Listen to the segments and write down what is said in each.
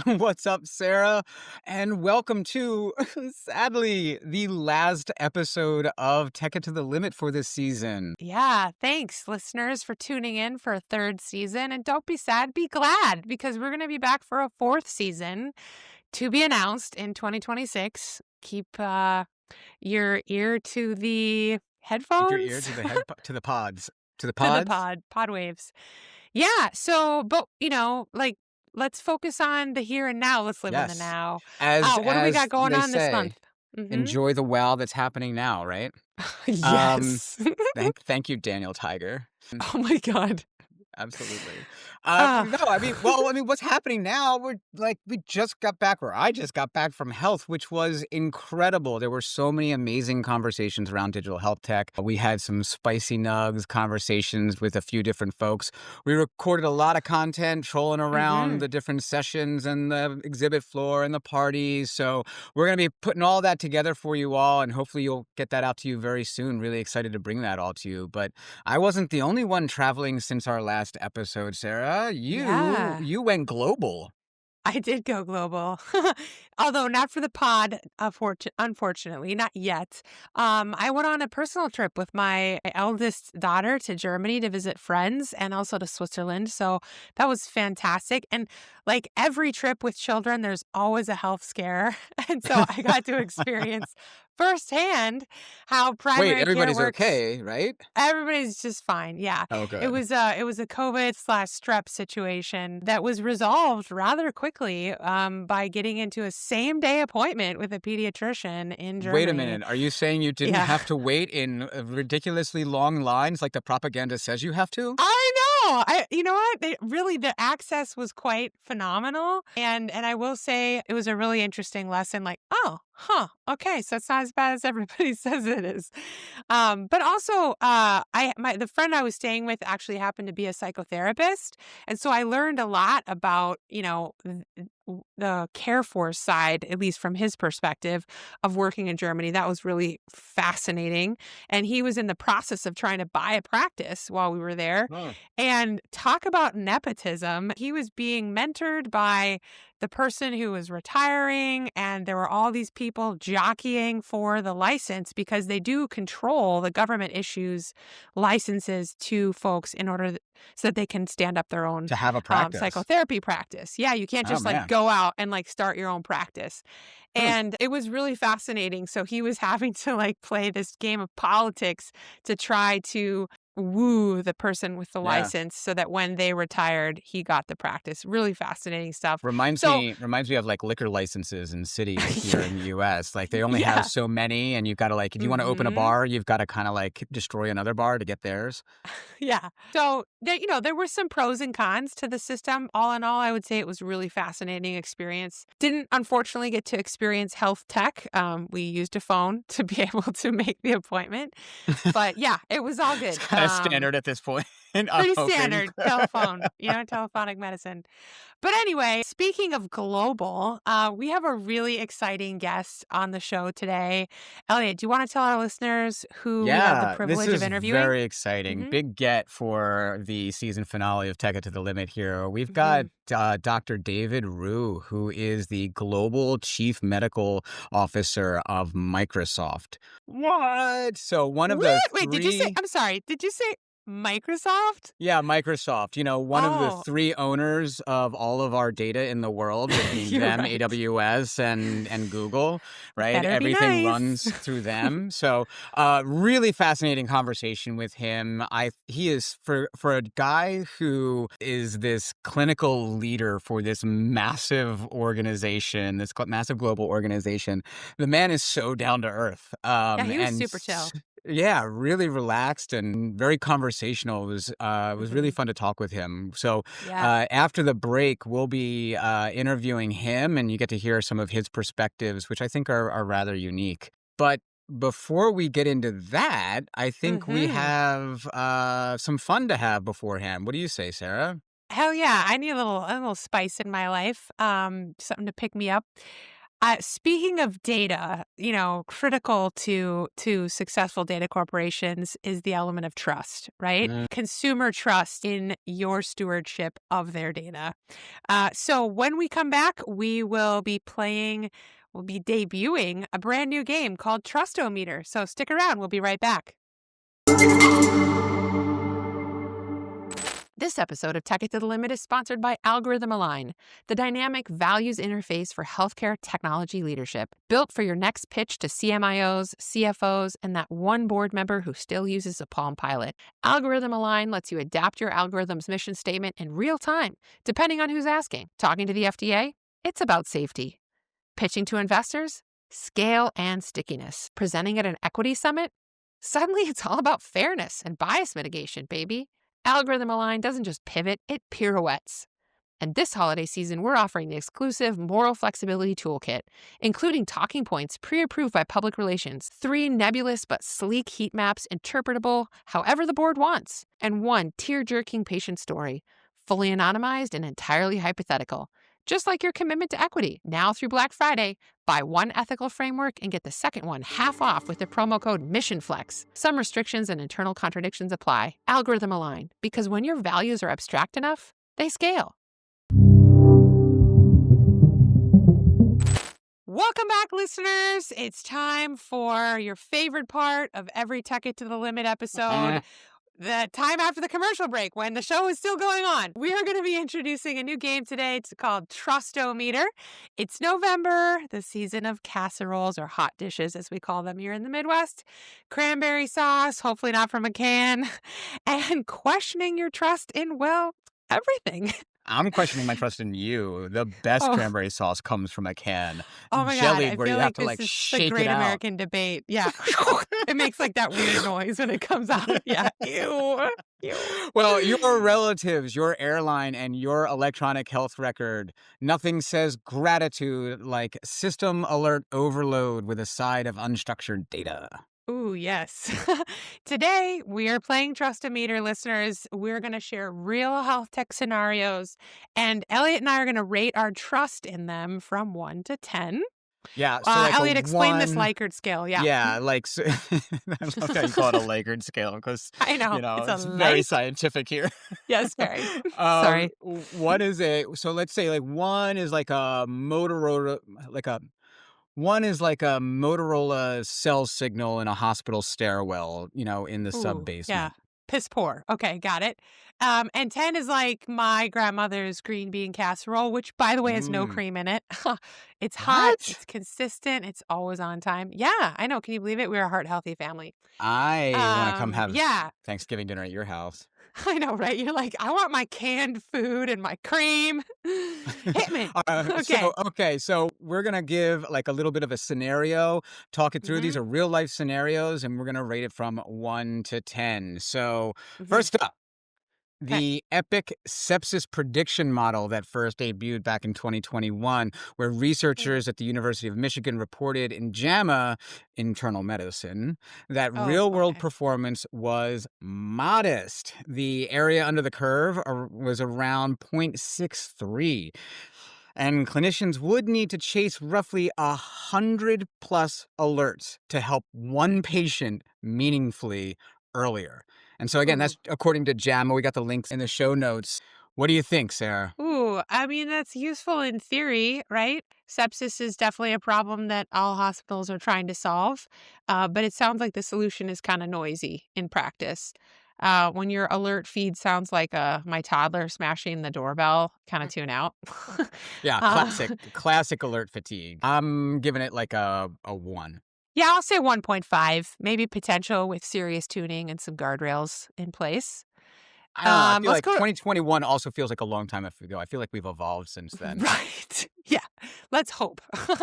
What's up, Sarah? And welcome to, sadly, the last episode of Tech It to the Limit for this season. Yeah, thanks, listeners, for tuning in for a third season. And don't be sad, be glad, because we're going to be back for a fourth season to be announced in 2026. Keep your ear to the Keep your ear headphones, to the to the pods, to the to the pods. pod waves. Yeah. So, but, let's focus on the here and now. Let's live in the Yes, now. as What do we as got going they on this say, month? Mm-hmm. enjoy the wow that's happening now, right? Um, Yes. thank you, Daniel Tiger. Oh my God. Absolutely. Ah. No, what's happening now? We just got back, or I just got back from health, which was incredible. There were so many amazing conversations around digital health tech. We had some spicy Nugs conversations with a few different folks. We recorded a lot of content, trolling around Mm-hmm. the different sessions and the exhibit floor and the parties. So we're going to be putting all that together for you all, and hopefully you'll get that out to you very soon. Really excited to bring that all to you. But I wasn't the only one traveling since our last episode, Sarah. You Yeah. you went global. I did go global, although not for the pod, unfortunately, not yet. I went on a personal trip with my eldest daughter to Germany to visit friends and also to Switzerland. So that was fantastic. And like every trip with children, there's always a health scare. And so I got to experience firsthand how Wait, primary care everybody's works. okay, right? Everybody's just fine. Yeah. Oh, It good. was a COVID/strep situation that was resolved rather quickly by getting into a same-day appointment with a pediatrician in Wait a Germany. minute. Are you saying you didn't Yeah. have to wait in ridiculously long lines like the propaganda says you have to? I know. You know what? The access was quite phenomenal, and I will say it was a really interesting lesson. Like, oh, huh, okay, so it's not as bad as everybody says it is. But also, the friend I was staying with actually happened to be a psychotherapist, and so I learned a lot about the care force side, at least from his perspective of working in Germany. That was really fascinating. And he was in the process of trying to buy a practice while we were there. Huh. And talk about nepotism. He was being mentored by the person who was retiring, and there were all these people jockeying for the license because they do control the government issues licenses to folks in order so that they can stand up their own To have a practice. psychotherapy practice. Yeah, you can't Oh, just like man. go out and like start your own practice. Hmm. And it was really fascinating. So he was having to like play this game of politics to try to woo the person with the Yeah. license so that when they retired, he got the practice. Really fascinating stuff. Reminds So, me reminds me of, like, liquor licenses in cities here in the US. Like, they only have yeah. so many, and you've gotta, like if you wanna open a Mhm. bar, you've gotta kinda, like, destroy another bar to get theirs. Yeah. So there were some pros and cons to the system. All in all, I would say it was a really fascinating experience. Didn't unfortunately get to experience health tech. We used a phone to be able to make the appointment, but yeah, it was all It's good. kinda standard at this point, I'm Pretty hoping. standard telephone, telephonic medicine. But anyway, speaking of global, we have a really exciting guest on the show today. Elliott, do you want to tell our listeners who we have the Yeah, this privilege of is interviewing? very exciting. Hmm. Big get for the season finale of Tech It to the Limit here. We've got Hmm. Dr. David Rhew, who is the Global Chief Medical Officer of Microsoft. What? So one of the What? Wait, did you say? three I'm sorry. Did you say Microsoft? Yeah, Microsoft, one of the Oh, 3 owners of all of our data in the world between you're them, right. AWS, and Google, right? Better be Everything nice. runs through them. So, really fascinating conversation with him. He is for a guy who is this clinical leader for this massive organization, this massive global organization. The man is so down to earth, Yeah, he was super chill. yeah, really relaxed and very conversational. It was really Hmm. fun to talk with him. So Yeah. after the break, we'll be interviewing him, and you get to hear some of his perspectives, which I think are rather unique. But before we get into that, I think we Hmm. have some fun to have beforehand. What do you say, Sarah? Hell yeah! I need a little spice in my life. Something to pick me up. Speaking of data, critical to successful data corporations is the element of trust, right? Mm. Consumer trust in your stewardship of their data. So when we come back, we'll be debuting a brand new game called Trustometer. So stick around. We'll be right back. This episode of Tech It to the Limit is sponsored by Algorithm Align, the dynamic values interface for healthcare technology leadership, built for your next pitch to CMIOs, CFOs, and that one board member who still uses a Palm Pilot. Algorithm Align lets you adapt your algorithm's mission statement in real time, depending on who's asking. Talking to the FDA? It's about safety. Pitching to investors? Scale and stickiness. Presenting at an equity summit? Suddenly it's all about fairness and bias mitigation, baby. Algorithm Align doesn't just pivot, it pirouettes. And this holiday season, we're offering the exclusive Moral Flexibility Toolkit, including talking points pre-approved by public relations, 3 nebulous but sleek heat maps interpretable however the board wants, and 1 tear-jerking patient story, fully anonymized and entirely hypothetical. Just like your commitment to equity, now through Black Friday, buy 1 ethical framework and get the second one half off with the promo code MissionFlex. Some restrictions and internal contradictions apply. Algorithm Align, because when your values are abstract enough, they scale. Welcome back, listeners. It's time for your favorite part of every Tech It to the Limit episode. The time after the commercial break when the show is still going on. We are going to be introducing a new game today. It's called Trustometer. It's November, the season of casseroles or hot dishes, as we call them here in the Midwest. Cranberry sauce, hopefully not from a can, and questioning your trust in, well, everything. I'm questioning my trust in you. The best Oh. cranberry sauce comes from a can. Oh my God, Jellied I where feel you like have to this like is the shake great it out. American debate. Yeah. It makes like that weird noise when it comes out. Yeah. Ew. Ew. Well, your relatives, your airline, and your electronic health record. Nothing says gratitude like system alert overload with a side of unstructured data. Ooh, yes. Today, we are playing Trustometer, listeners. We're going to share real health tech scenarios, and Elliott and I are going to rate our trust in them from 1 to 10. Yeah, so like Elliott, a explain this 1. Likert scale. Yeah. Yeah, like so, I love how you call it a Likert scale because I know. It's a it's very light. scientific here. Yes, very. Sorry. What is it? So let's say like 1 is like a Motorola, like a 1 is like a Motorola cell signal in a hospital stairwell, in the sub Ooh, yeah. basement. Piss poor. Okay, got it. And 10 is like my grandmother's green bean casserole, which, by the way, has no Mm. cream in it. It's hot. What? It's consistent. It's always on time. Yeah, I know. Can you believe it? We're a heart-healthy family. I want to come have Yeah, Thanksgiving dinner at your house. I know, right? You're like, I want my canned food and my cream. Hit me. Okay. So we're gonna give like a little bit of a scenario, talk it through. These Mhm, are real life scenarios, and we're gonna rate it from 1 to 10. So mhm. first up, Okay. the epic sepsis prediction model that first debuted back in 2021, where researchers at the University of Michigan reported in JAMA Internal Medicine that Oh, real world okay. performance was modest. The area under the curve was around 0.63. And clinicians would need to chase roughly 100 plus alerts to help one patient meaningfully earlier. And so again, Ooh. that's according to JAMA. We got the links in the show notes. What do you think, Sarah? Ooh, I mean, that's useful in theory, right? Sepsis is definitely a problem that all hospitals are trying to solve, but it sounds like the solution is kind of noisy in practice. When your alert feed sounds like my toddler smashing the doorbell, kind of tune out. Yeah, uh, classic alert fatigue. I'm giving it like a 1. yeah, I'll say 1.5, maybe potential with serious tuning and some guardrails in place. I don't know. I feel Let's like go. 2021 also feels like a long time ago. I feel like we've evolved since then. Right. Yeah. Let's hope. All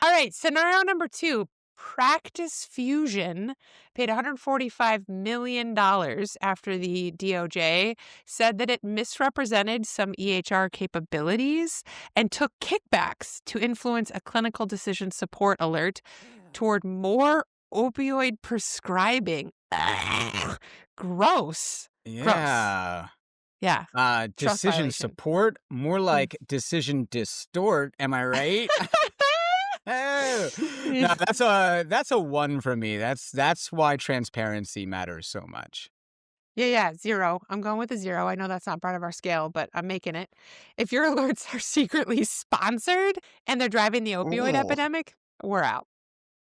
right. Scenario number 2. Practice Fusion paid $145 million after the DOJ said that it misrepresented some EHR capabilities and took kickbacks to influence a clinical decision support alert toward more opioid prescribing. Ugh. Gross. Yeah. Yeah. Trust Decision violation. support, more like decision distort. Am I right? No, Yeah. that's a one for me. That's why transparency matters so much. Yeah, yeah, 0. I'm going with a 0. I know that's not part of our scale, but I'm making it. If your alerts are secretly sponsored and they're driving the opioid Oh. epidemic, we're out.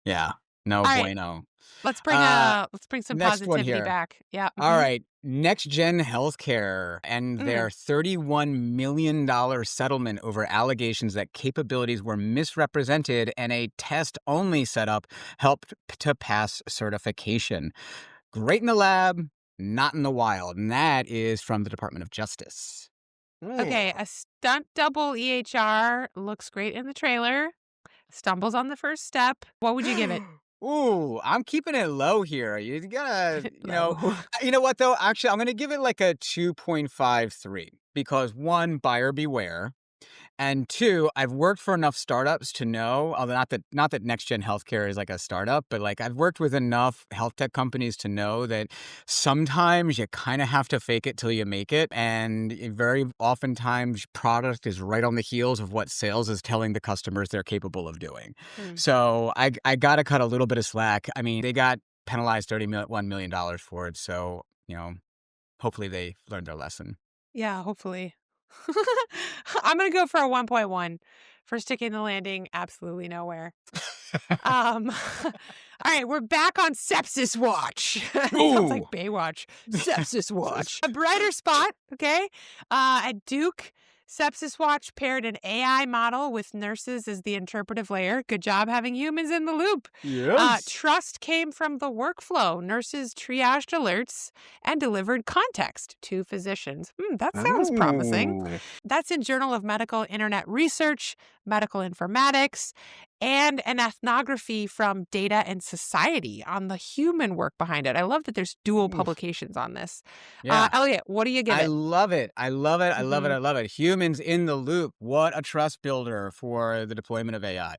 Yeah. No All right, bueno. Uh, let's bring some Next one positivity here. back. Yeah, All right. Next gen healthcare and Mm. their $31 million settlement over allegations that capabilities were misrepresented and a test only setup helped to pass certification. Great in the lab, not in the wild. And that is from the Department of Justice. Ooh. Okay, a stunt double EHR looks great in the trailer, stumbles on the first step. What would you give it? Ooh, I'm keeping it low here. You gotta, Low. you know what though? Actually, I'm gonna give it like a 2.53 because one, buyer beware. And two, I've worked for enough startups to know, although not that next gen healthcare is like a startup, but like I've worked with enough health tech companies to know that sometimes you kind of have to fake it till you make it. And very oftentimes product is right on the heels of what sales is telling the customers they're capable of doing. Mm. So I gotta cut a little bit of slack. I mean, they got penalized $31 million for it. So, hopefully they learned their lesson. Yeah, hopefully. I'm gonna go for a 1.1 for sticking the landing absolutely nowhere. All right, we're back on Sepsis Watch. Sounds like Ooh. Baywatch. Sepsis Watch. A brighter spot, okay? At Duke, Sepsis Watch paired an AI model with nurses as the interpretive layer. Good job having humans in the loop. Yes. Trust came from the workflow. Nurses triaged alerts and delivered context to physicians. That sounds promising. Oh. That's in Journal of Medical Internet Research, Medical Informatics, and an ethnography from Data and Society on the human work behind it. I love that there's dual Oof. publications on this. Yeah. Elliot, what do you give I it? love it. I love it. I love it. Mhm. I love it. Humans in the loop. What a trust builder for the deployment of AI.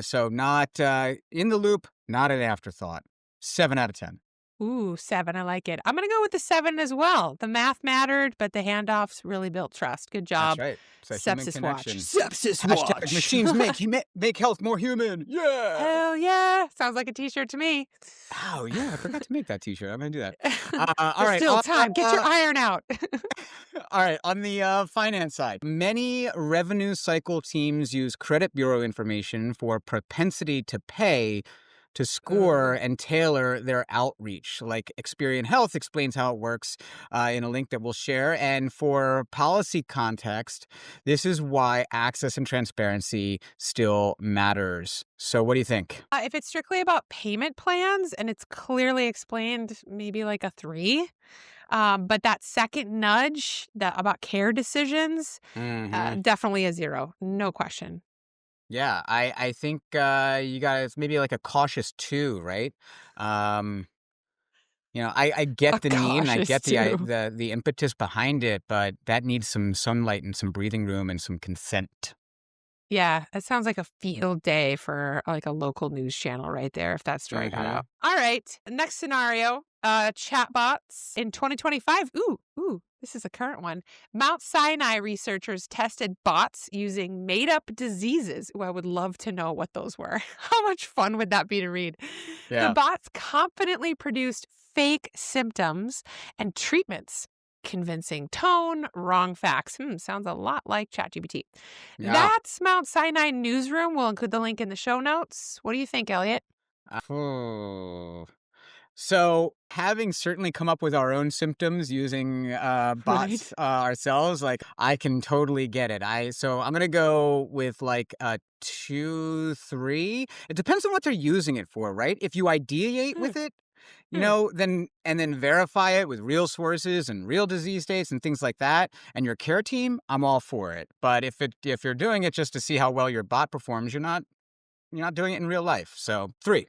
So not in the loop, not an afterthought. 7 out of 10. Ooh, 7. I like it. I'm going to go with the 7 as well. The math mattered, but the handoffs really built trust. Good That's job. right. It's a human Sepsis Watch. connection. Sepsis Hashtag Watch. machines make health more human. Yeah. Hell yeah. Sounds like a t shirt to me. Oh yeah, I forgot to make that T-shirt. I'm gonna do that. All There's right. still time. Get your iron out. All right, on the finance side, many revenue cycle teams use credit bureau information for propensity to pay to score Ooh. and tailor their outreach. Like Experian Health explains how it works in a link that we'll share. And for policy context, this is why access and transparency still matters. So, what do you think? If it's strictly about payment plans and it's clearly explained, maybe like a 3. But that second nudge about care decisions, Hmm. definitely a 0. No question. Yeah, I think you got it's maybe like a cautious two, right? Um, I get A the need and I cautious get the 2. the impetus behind it, but that needs some sunlight and some breathing room and some consent. Yeah, it sounds like a field day for like a local news channel right there if that story got Hmm. out. All right, next scenario, chatbots in 2025. Ooh, this is a current one. Mount Sinai researchers tested bots using made-up diseases. Ooh, I would love to know what those were. How much fun would that be to read? The Yeah, bots confidently produced fake symptoms and treatments. Convincing tone, wrong facts. Sounds a lot like ChatGPT. yeah. That's Mount Sinai Newsroom. We'll include the link in the show notes. What do you think, Elliot? Oh. So, having certainly come up with our own symptoms using Right? bots ourselves, like I can totally get it. So I'm gonna go with like a 2, 3. It depends on what they're using it for, right? If you ideate Hmm, with it, hmm. then verify it with real sources and real disease states and things like that, and your care team, I'm all for it. But if you're doing it just to see how well your bot performs, you're not doing it in real life. So 3.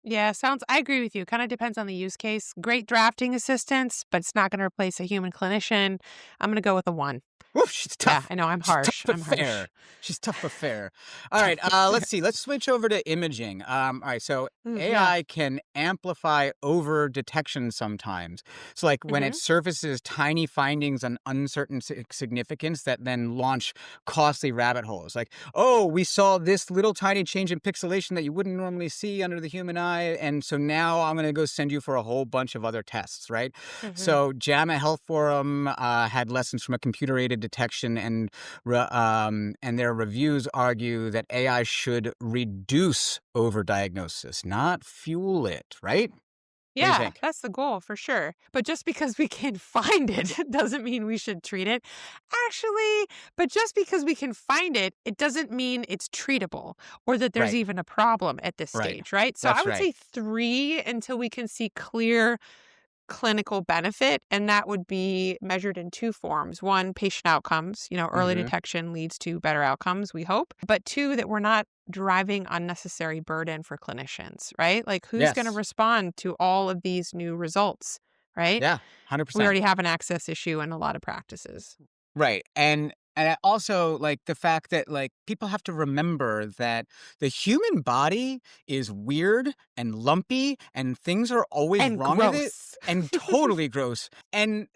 Yeah, I agree with you. Kind of depends on the use case. Great drafting assistance, but it's not going to replace a human clinician. I'm going to go with a 1. Oof, she's Yeah, tough. I know I'm She's tough harsh. but I'm harsh. fair. She's tough but fair. All right, Tough but fair. let's see. Let's switch over to imaging. All right, so Ooh, yeah. AI can amplify over detection sometimes. So, like when it Mhm. surfaces tiny findings on uncertain significance that then launch costly rabbit holes. Like, oh, we saw this little tiny change in pixelation that you wouldn't normally see under the human eye, and so now I'm going to go send you for a whole bunch of other tests, right? Mhm. So JAMA Health Forum had lessons from a computer-aided detection, and their reviews argue that AI should reduce overdiagnosis, not fuel it. Right? What do you Yeah, think? that's the goal for sure. But just because we can find it doesn't mean we should treat it. Actually, but just because we can find it, it doesn't mean it's treatable or that there's Right. even a problem at this Right. stage, right? So I That's would right. say 3 until we can see clear clinical benefit, and that would be measured in 2 forms. 1, patient outcomes, early Hmm. detection leads to better outcomes, we hope. But 2, that we're not driving unnecessary burden for clinicians, right? Like who's going to Yes. respond to all of these new results, right? Yeah. We 100%. already have an access issue in a lot of practices. Right. And I also like the fact that like people have to remember that the human body is weird and lumpy and things are always And wrong with it gross. and totally gross. And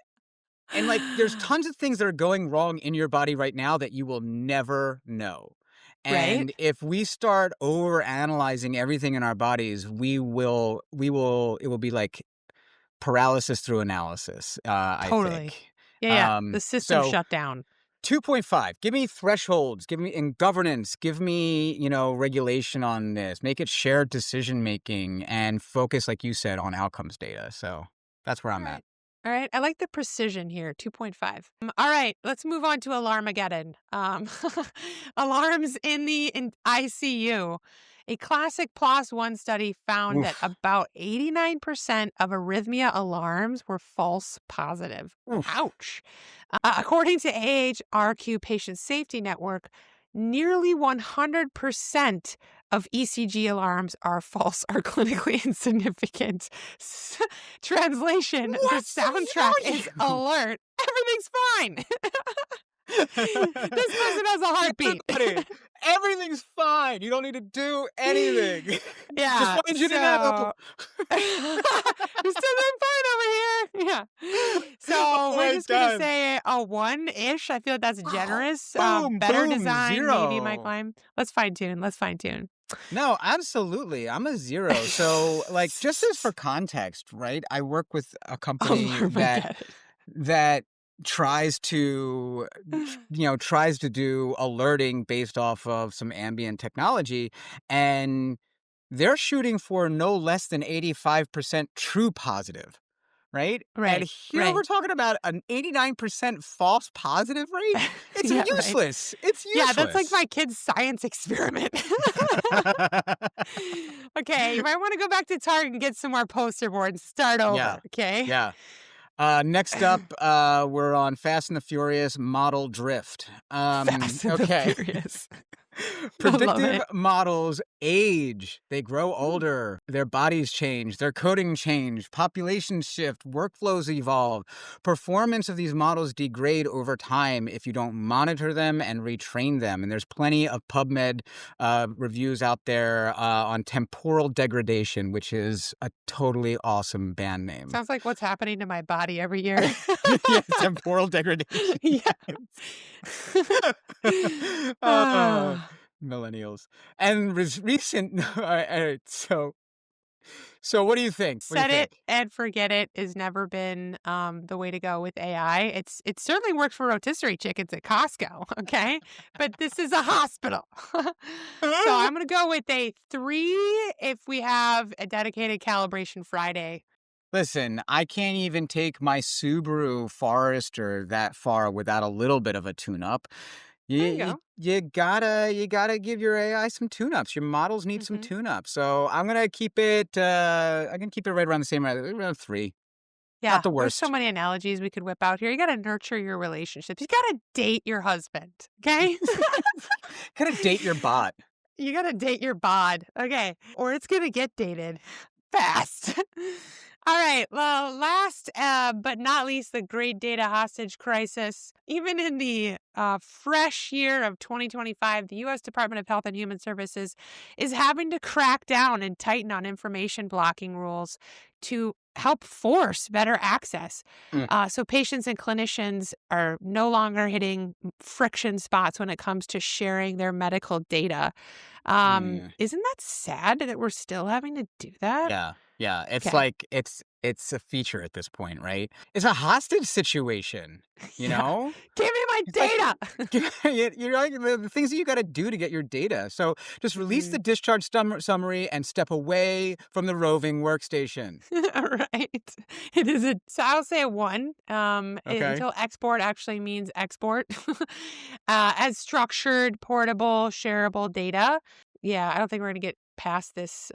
like there's tons of things that are going wrong in your body right now that you will never know. Right? And if we start over analyzing everything in our bodies, we will it will be like paralysis through analysis, I Totally. think. Yeah, yeah. The system So shut down. 2.5, give me thresholds, give me in governance, give me, regulation on this, make it shared decision making and focus, like you said, on outcomes data. So that's where All I'm at. right. All right. I like the precision here, 2.5. All right. Let's move on to Alarmageddon. Alarms in ICU. A classic PLOS One study found that Oof. about 89% of arrhythmia alarms were false positive. Oof. Ouch. According to AHRQ Patient Safety Network, nearly 100% of ECG alarms are false or clinically insignificant. Translation, the What's soundtrack wrong is with you? alert. Everything's fine. This person has a heartbeat. Everybody, everything's fine. You don't need to do anything. Just Yeah, wanted you to know. so we're still doing fine over here. Yeah. So Oh we're my just gonna god. say a 1-ish. I feel like that's Wow. generous. Boom, Better boom, design, maybe my 0. climb. Let's fine tune. Let's fine tune. No, absolutely. I'm a 0. So, like, just as for context, right? I work with a company that Alarmageddon. that tries to tries to do alerting based off of some ambient technology, and they're shooting for no less than 85% true positive, right? And Right, here we're right. talking about an 89% false positive rate. It's Yeah, right. useless. It's Yeah, that's like useless. my kid's science experiment. Okay, you might wanna go back to Target and get some more poster boards and start Yeah. over, okay? Yeah. Next up, we're on Fast and the Furious model drift. Fast and the Okay. Furious. I love Predictive it. models age, they grow Mm, older, their bodies change, their coding change, populations shift, workflows evolve. Performance of these models degrade over time if you don't monitor them and retrain them. And there's plenty of PubMed reviews out there on temporal degradation, which is a totally awesome band name. sounds like what's happening to my body every year. Yeah, temporal degradation. Yeah. Oh, Ah. millennials. And recent alright, so what do you think? What do you Set it think? and forget it has never been, the way to go with AI. It certainly worked for rotisserie chickens at Costco, okay? But this is a hospital. So I'm gonna go with a 3 if we have a dedicated calibration Friday. Listen, I can't even take my Subaru Forester that far without a little bit of a tune-up. You There you you go. you gotta give your AI some tune-ups. Your models need some Mhm. tune-ups. So I'm gonna keep it right around the same, around 3. Not Yeah, the there's so worst. many analogies we could whip out here. You gotta nurture your relationships. You gotta date your husband, okay? Gotta date your bot. You gotta date your bod. Okay. Or it's gonna get dated fast. All right. Well, last but not least, the great data hostage crisis. Even in the fresh year of 2025, the U.S. Department of Health and Human Services is having to crack down and tighten on information blocking rules to help force better access. Mm, So patients and clinicians are no longer hitting friction spots when it comes to sharing their medical data. mm. Isn't that sad that we're still having to do that? Yeah, yeah, it's Okay. like it's a feature at this point, right? It's a hostage situation, you Yeah. know? Give me my It's like data. you're like the things that you gotta do to get your data. So, just release the Mhm. discharge summary and step away from the roving workstation, Right. It is a so I'll say a 1, okay? until export actually means export. As structured, portable, shareable data. Yeah, I don't think we're gonna get past this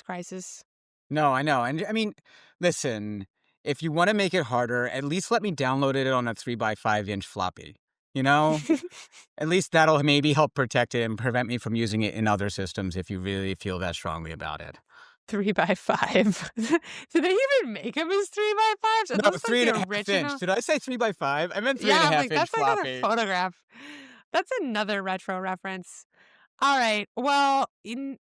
crisis. No, I know, and I mean, listen, if you wanna make it harder, at least let me download it on a 3 by 5-inch floppy, you know? At least that'll maybe help protect it and prevent me from using it in other systems if you really feel that strongly about it. 3 by 5. Do they even make them as 3 by 5s? Are No, those like three the and a half inch. original? Did I say 3 by 5? I meant three and Yeah, a I'm half like, inch that's another floppy. photograph. That's another retro reference. All right. Well, can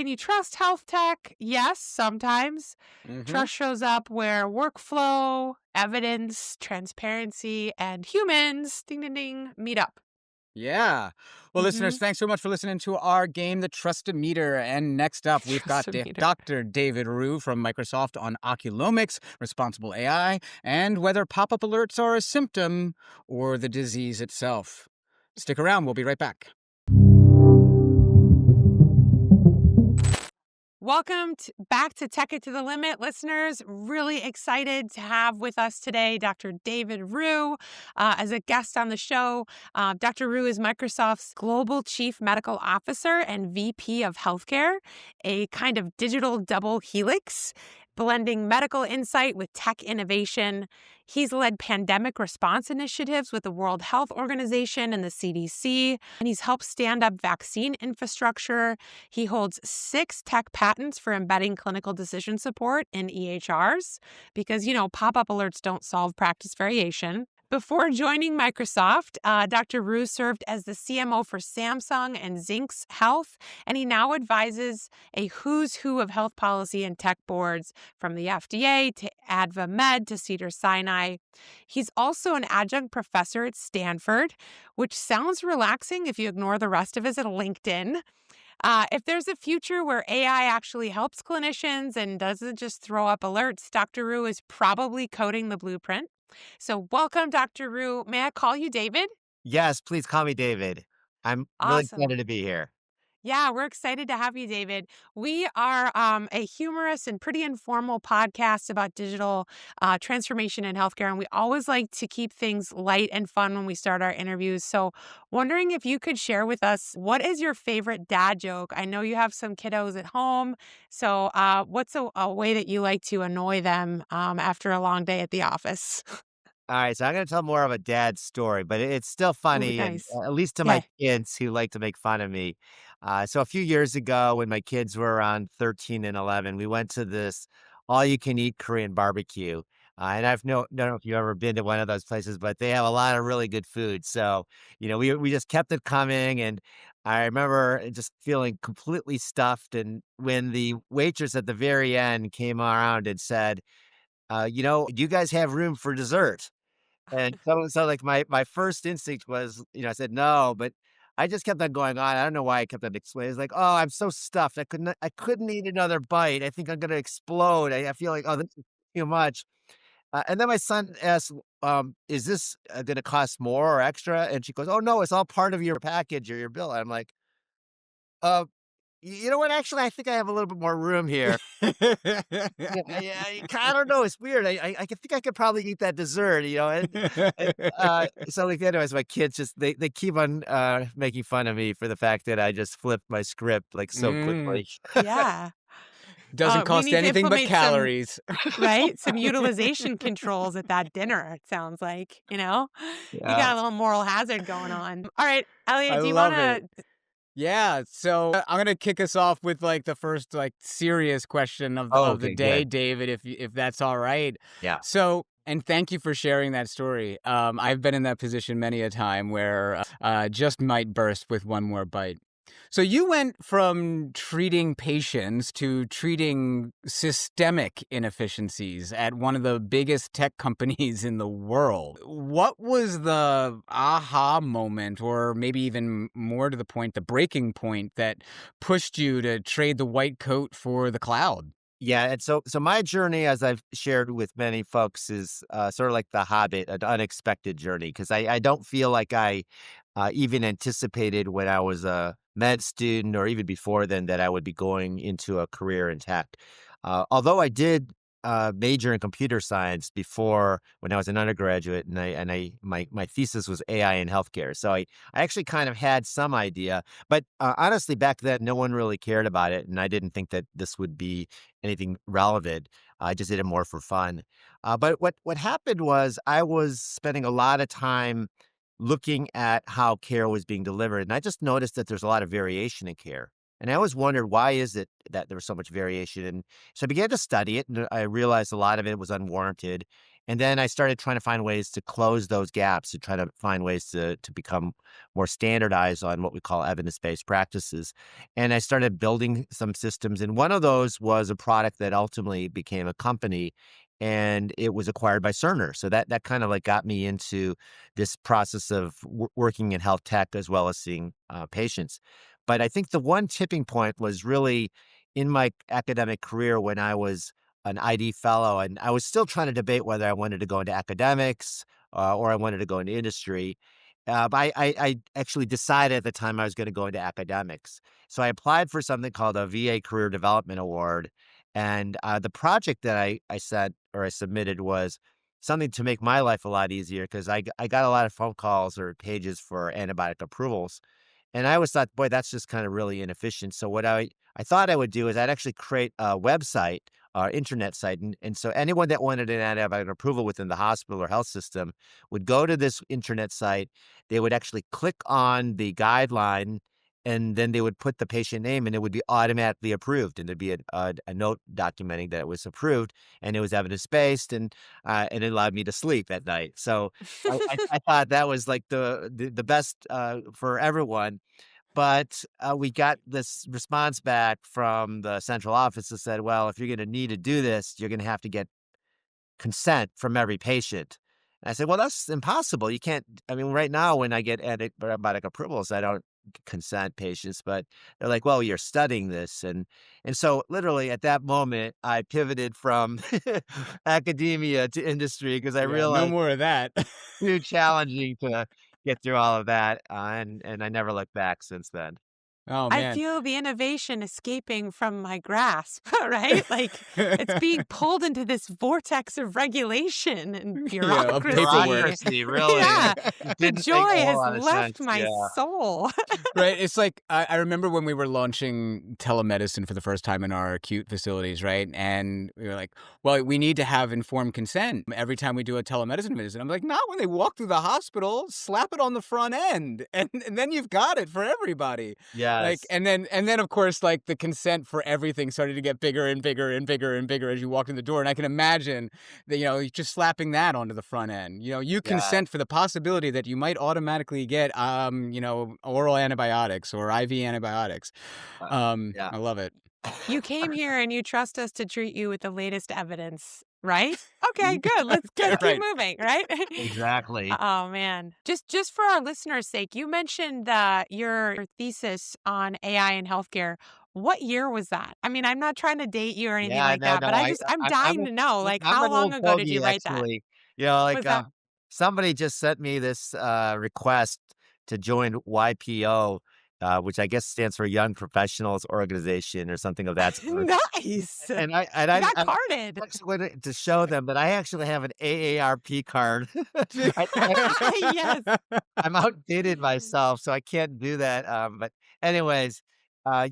you trust health tech? Yes, sometimes. Mhm. Trust shows up where workflow, evidence, transparency, and humans, ding ding ding, meet up. Yeah. Well, listeners, Mm-hmm. thanks so much for listening to our game, The Trust-O-Meter. And next up, we've got Trust a meter. Dr. David Rhew from Microsoft on Oculomics, responsible AI, and whether pop-up alerts are a symptom or the disease itself. Stick around. We'll be right back. Welcome back to Tech It to the Limit, listeners. Really excited to have with us today Dr. David Rhew as a guest on the show. Dr. Rhew is Microsoft's Global Chief Medical Officer and VP of Healthcare, a kind of digital double helix, blending medical insight with tech innovation. He's led pandemic response initiatives with the World Health Organization and the CDC, and he's helped stand up vaccine infrastructure. He holds 6 tech patents for embedding clinical decision support in EHRs because, pop up alerts don't solve practice variation. Before joining Microsoft, Dr. Rhew served as the CMO for Samsung and Zincs Health, and he now advises a who's who of health policy and tech boards from the FDA to AdvaMed to Cedars-Sinai. He's also an adjunct professor at Stanford, which sounds relaxing if you ignore the rest of his LinkedIn. If there's a future where AI actually helps clinicians and doesn't just throw up alerts, Dr. Rhew is probably coding the blueprint. So, welcome, Dr. Rhew. May I call you David? Yes, please call me David. I'm really Awesome. excited to be here. Yeah, we're excited to have you, David. We are a humorous and pretty informal podcast about digital transformation in healthcare, and we always like to keep things light and fun when we start our interviews. So, wondering if you could share with us what is your favorite dad joke? I know you have some kiddos at home, so what's a way that you like to annoy them after a long day at the office? All right, so I'm gonna tell more of a dad story, but it's still Ooh, funny, and nice. at least to my Yeah. kids who like to make fun of me. So a few years ago, when my kids were around 13 and 11, we went to this all-you-can-eat Korean barbecue. And don't know if you've ever been to one of those places, but they have a lot of really good food. So, we just kept it coming, and I remember just feeling completely stuffed. And when the waitress at the very end came around and said, "Do you guys have room for dessert?" And so like, my first instinct was, I said, "No," but I just kept on going on. I don't know why I kept on explaining. It's like, "Oh, I'm so stuffed. I couldn't eat another bite. I think I'm gonna explode. I feel like, oh, this is too much." And then my son asked, "Is this, gonna cost more or extra?" And she goes, "Oh, no, it's all part of your package or your bill." I'm like, "Uh, you know what? Actually, I think I have a little bit more room here." Yeah, I don't know, it's weird. I could think I could probably eat that dessert, so, like, anyways, my kids they keep on, making fun of me for the fact that I just flipped my script, like, so Mm, quickly. Yeah. doesn't We cost need to anything but implement some calories. right? Some utilization controls at that dinner, it sounds like. You Yeah. got a little moral hazard going on. All right, I Elliot, do you love wanna it. Yeah, so I'm gonna kick us off with like the first like serious question Oh, of the okay, day, good. David, if that's all right. Yeah. So, and thank you for sharing that story. I've been in that position many a time where just might burst with one more bite. So you went from treating patients to treating systemic inefficiencies at one of the biggest tech companies in the world. What was the aha moment, or maybe even more to the point, the breaking point that pushed you to trade the white coat for the cloud? Yeah, and so my journey, as I've shared with many folks, is sort of like the Hobbit, an unexpected journey. Because I don't feel like I even anticipated when I was a med student or even before then that I would be going into a career in tech. Although I did major in computer science before when I was an undergraduate, and my thesis was AI in healthcare. So I actually kind of had some idea, but honestly, back then no one really cared about it, and I didn't think that this would be anything relevant. I just did it more for fun. But what happened was I was spending a lot of time looking at how care was being delivered, and I just noticed that there's a lot of variation in care. And I always wondered, why is it that there was so much variation? And so I began to study it, and I realized a lot of it was unwarranted. And then I started trying to find ways to close those gaps, to try to find ways to become more standardized on what we call evidence-based practices. And I started building some systems. And one of those was a product that ultimately became a company, and it was acquired by Cerner. So that kind of like got me into this process of working in health tech as well as seeing patients. But I think the one tipping point was really in my academic career when I was an ID fellow, and I was still trying to debate whether I wanted to go into academics or I wanted to go into industry. But I actually decided at the time I was going to go into academics. So I applied for something called a VA Career Development Award. And the project that I said or I submitted was something to make my life a lot easier because I got a lot of phone calls or pages for antibiotic approvals. And I always thought, boy, that's just kind of really inefficient. So what I thought I would do is I'd actually create a website or internet site. And so anyone that wanted an antibiotic approval within the hospital or health system would go to this internet site. They would actually click on the guideline, and then they would put the patient name and it would be automatically approved. And there'd be a note documenting that it was approved and it was evidence-based, and it allowed me to sleep at night. So I thought that was like the best for everyone. But we got this response back from the central office that said, well, if you're going to need to do this, you're going to have to get consent from every patient. And I said, well, that's impossible. You can't. I mean, right now, when I get antibiotic approvals, I don't consent patients, but they're like, well, you're studying this. And so literally at that moment, I pivoted from academia to industry because I Yeah, no realized more of that. too challenging to get through all of that, and I never looked back since then. Oh I man. feel the innovation escaping from my grasp, right? Like it's being pulled into this vortex of regulation and Yeah, of paperwork. bureaucracy. Bureaucracy, really, Yeah, it the didn't make joy a whole has lot of left sense, my yeah. soul. Right. It's like I remember when we were launching telemedicine for the first time in our acute facilities, right? And we were like, well, we need to have informed consent every time we do a telemedicine visit. I'm like, not when they walk through the hospital, slap it on the front end. And then you've got it for everybody. Like, Yes. and then of course, like the consent for everything started to get bigger and bigger and bigger and bigger as you walked in the door. And I can imagine that, just slapping that onto the front end. You Yeah, consent for the possibility that you might automatically get, oral antibiotics or IV antibiotics. uh, yeah. I love it. You came here and you trust us to treat you with the latest evidence, right? Okay, good. Let's keep Right. moving, right? Exactly. Oh man. Just for our listeners' sake, you mentioned your thesis on AI in healthcare. What year was that? I mean, I'm not trying to date you or anything Yeah, like no, that, no, but I'm dying to know, like, I'm how an long old ago did you fogey, write that? actually. You know, like, Was that somebody just sent me this, request to join YPO, which I guess stands for Young Professionals Organization or something of that sort. nice? And I and You I got I carded. actually wanted to show them that I actually have an AARP card. I actually Yes. I'm outdated myself, so I can't do that, but anyways,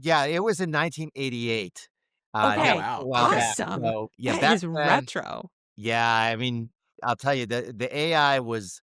yeah, it was in 1988. Oh, That Okay. was a wow. while Okay. back, Awesome. so, yeah, That back is then retro. yeah, I mean, I'll tell you, the AI was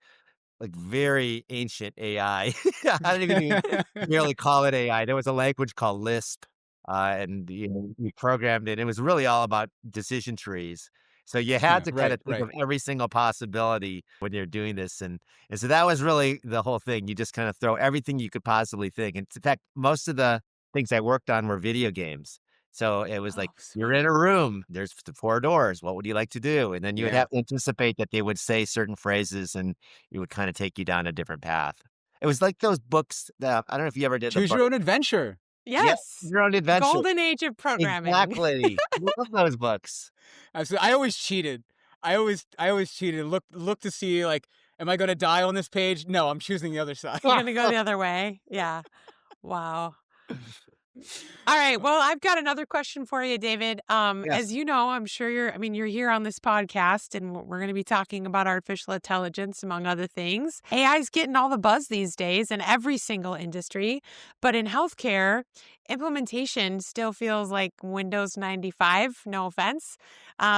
like very ancient AI. I don't even barely call it AI. There was a language called Lisp, and we programmed it. It was really all about decision trees. So you had to kind Right, of think right. of every single possibility when you're doing this, and so that was really the whole thing. You just kind of throw everything you could possibly think. And in fact, most of the things I worked on were video games. So it was like, Oh, you're in sweet. a room, there's the 4 doors. What would you like to do? And then you would Yeah. have to anticipate that they would say certain phrases, and it would kinda take you down a different path. It was like those books that I don't know if you ever did the Choose book. your own adventure. Yeah, Yes. Your Own Adventure. Golden age of programming. Exactly. Love those books. Absolutely. I always cheated. I always cheated. Look to see, like, am I gonna die on this page? No, I'm choosing the other side. You're gonna go the other way? Yeah. Wow. All right. Well, I've got another question for you, David. Yes. As you know, I'm sure you're here on this podcast, and we're going to be talking about artificial intelligence, among other things. AI is getting all the buzz these days in every single industry, but in healthcare, implementation still feels like Windows 95, no offense.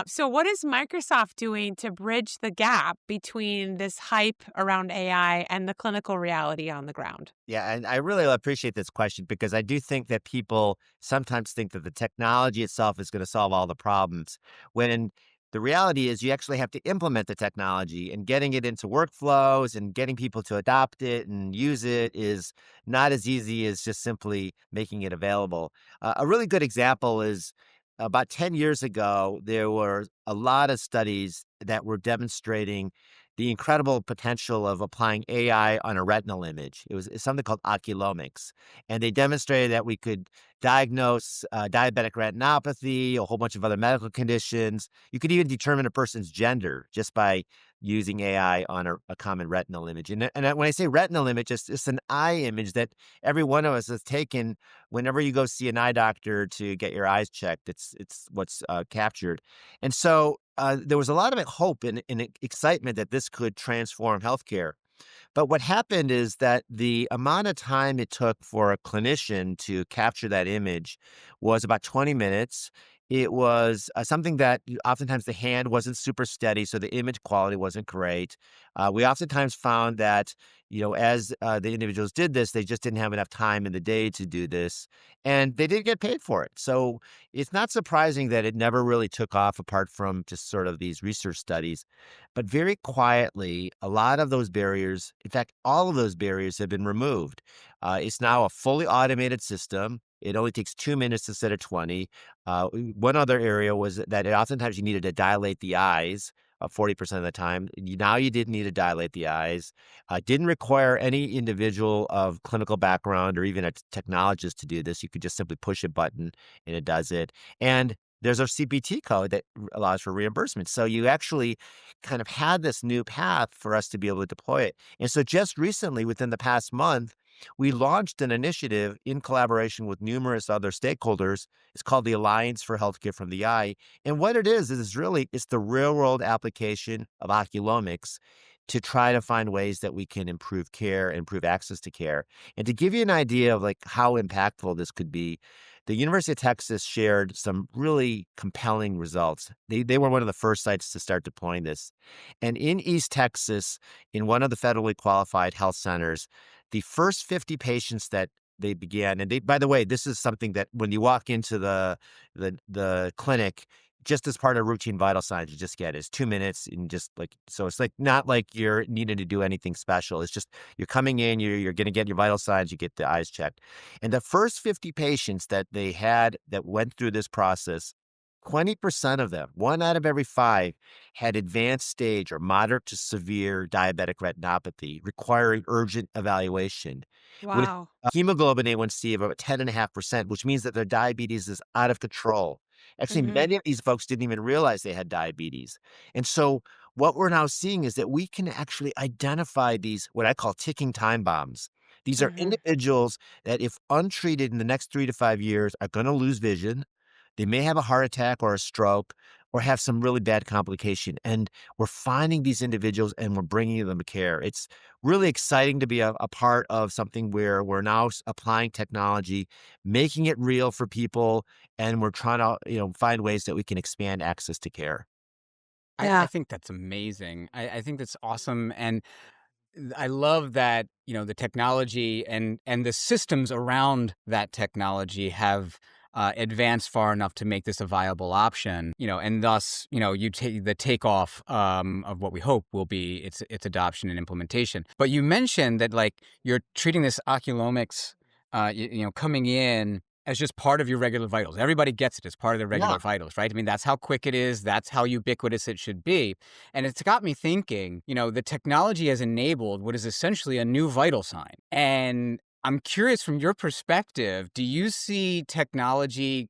So, what is Microsoft doing to bridge the gap between this hype around AI and the clinical reality on the ground? Yeah, and I really appreciate this question because I do think that people sometimes think that the technology itself is gonna solve all the problems, when the reality is you actually have to implement the technology, and getting it into workflows and getting people to adopt it and use it is not as easy as just simply making it available. A really good example is about 10 years ago, there were a lot of studies that were demonstrating the incredible potential of applying AI on a retinal image. It's something called Oculomics, and they demonstrated that we could diagnose diabetic retinopathy, a whole bunch of other medical conditions. You could even determine a person's gender just by using AI on a common retinal image. And when I say retinal image, it's an eye image that every one of us has taken whenever you go see an eye doctor to get your eyes checked. It's what's captured. And so there was a lot of hope and excitement that this could transform healthcare. But what happened is that the amount of time it took for a clinician to capture that image was about 20 minutes. It was something that oftentimes the hand wasn't super steady, so the image quality wasn't great. We oftentimes found that, as the individuals did this, they just didn't have enough time in the day to do this, and they didn't get paid for it. So it's not surprising that it never really took off apart from just sort of these research studies. But very quietly, a lot of those barriers, in fact, all of those barriers have been removed. It's now a fully automated system. It only takes 2 minutes instead of 20. One other area was that oftentimes you needed to dilate the eyes 40% of the time. Now you didn't need to dilate the eyes. Didn't require any individual of clinical background or even a technologist to do this. You could just simply push a button and it does it. And there's a CPT code that allows for reimbursement. So you actually kind of had this new path for us to be able to deploy it. And so just recently, within the past month, we launched an initiative in collaboration with numerous other stakeholders. It's called the Alliance for Healthcare from the Eye. And what it is really, it's the real world application of Oculomics to try to find ways that we can improve care, improve access to care. And to give you an idea of like how impactful this could be, the University of Texas shared some really compelling results. They were one of the first sites to start deploying this. And in East Texas, in one of the federally qualified health centers, the first 50 patients that they began, and by the way, this is something that when you walk into the clinic, just as part of routine vital signs, you just get is 2 minutes and just like, so it's like not like you're needing to do anything special. It's just you're coming in, you're going to get your vital signs, you get the eyes checked. And the first 50 patients that they had that went through this process, 20% of them, 1 out of every 5, had advanced stage or moderate to severe diabetic retinopathy requiring urgent evaluation with Wow. a hemoglobin A1C of about 10.5%, which means that their diabetes is out of control. Actually, Hmm. many of these folks didn't even realize they had diabetes. And so what we're now seeing is that we can actually identify these, what I call ticking time bombs. These are Hmm. individuals that, if untreated in the next 3 to 5 years, are going to lose vision. They may have a heart attack or a stroke or have some really bad complication. And we're finding these individuals and we're bringing them care. It's really exciting to be a part of something where we're now applying technology, making it real for people, and we're trying to, find ways that we can expand access to care. I Yeah. think that's amazing. I think that's awesome. And I love that, the technology and the systems around that technology have advanced far enough to make this a viable option, and thus, you take the takeoff of what we hope will be its adoption and implementation. But you mentioned that like you're treating this Oculomics, coming in as just part of your regular vitals. Everybody gets it as part of their Yeah. regular vitals, right? I mean, that's how quick it is. That's how ubiquitous it should be. And it's got me thinking, the technology has enabled what is essentially a new vital sign. And I'm curious from your perspective, do you see technology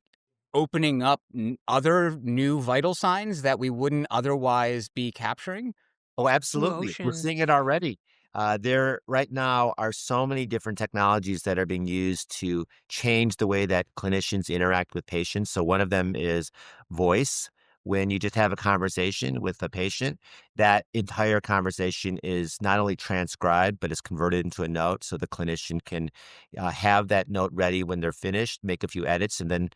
opening up other new vital signs that we wouldn't otherwise be capturing? Oh, Blue absolutely. We're ocean. seeing it already. There right now are so many different technologies that are being used to change the way that clinicians interact with patients. So one of them is voice. When you just have a conversation with a patient, that entire conversation is not only transcribed, but is converted into a note so the clinician can have that note ready when they're finished, make a few edits, and then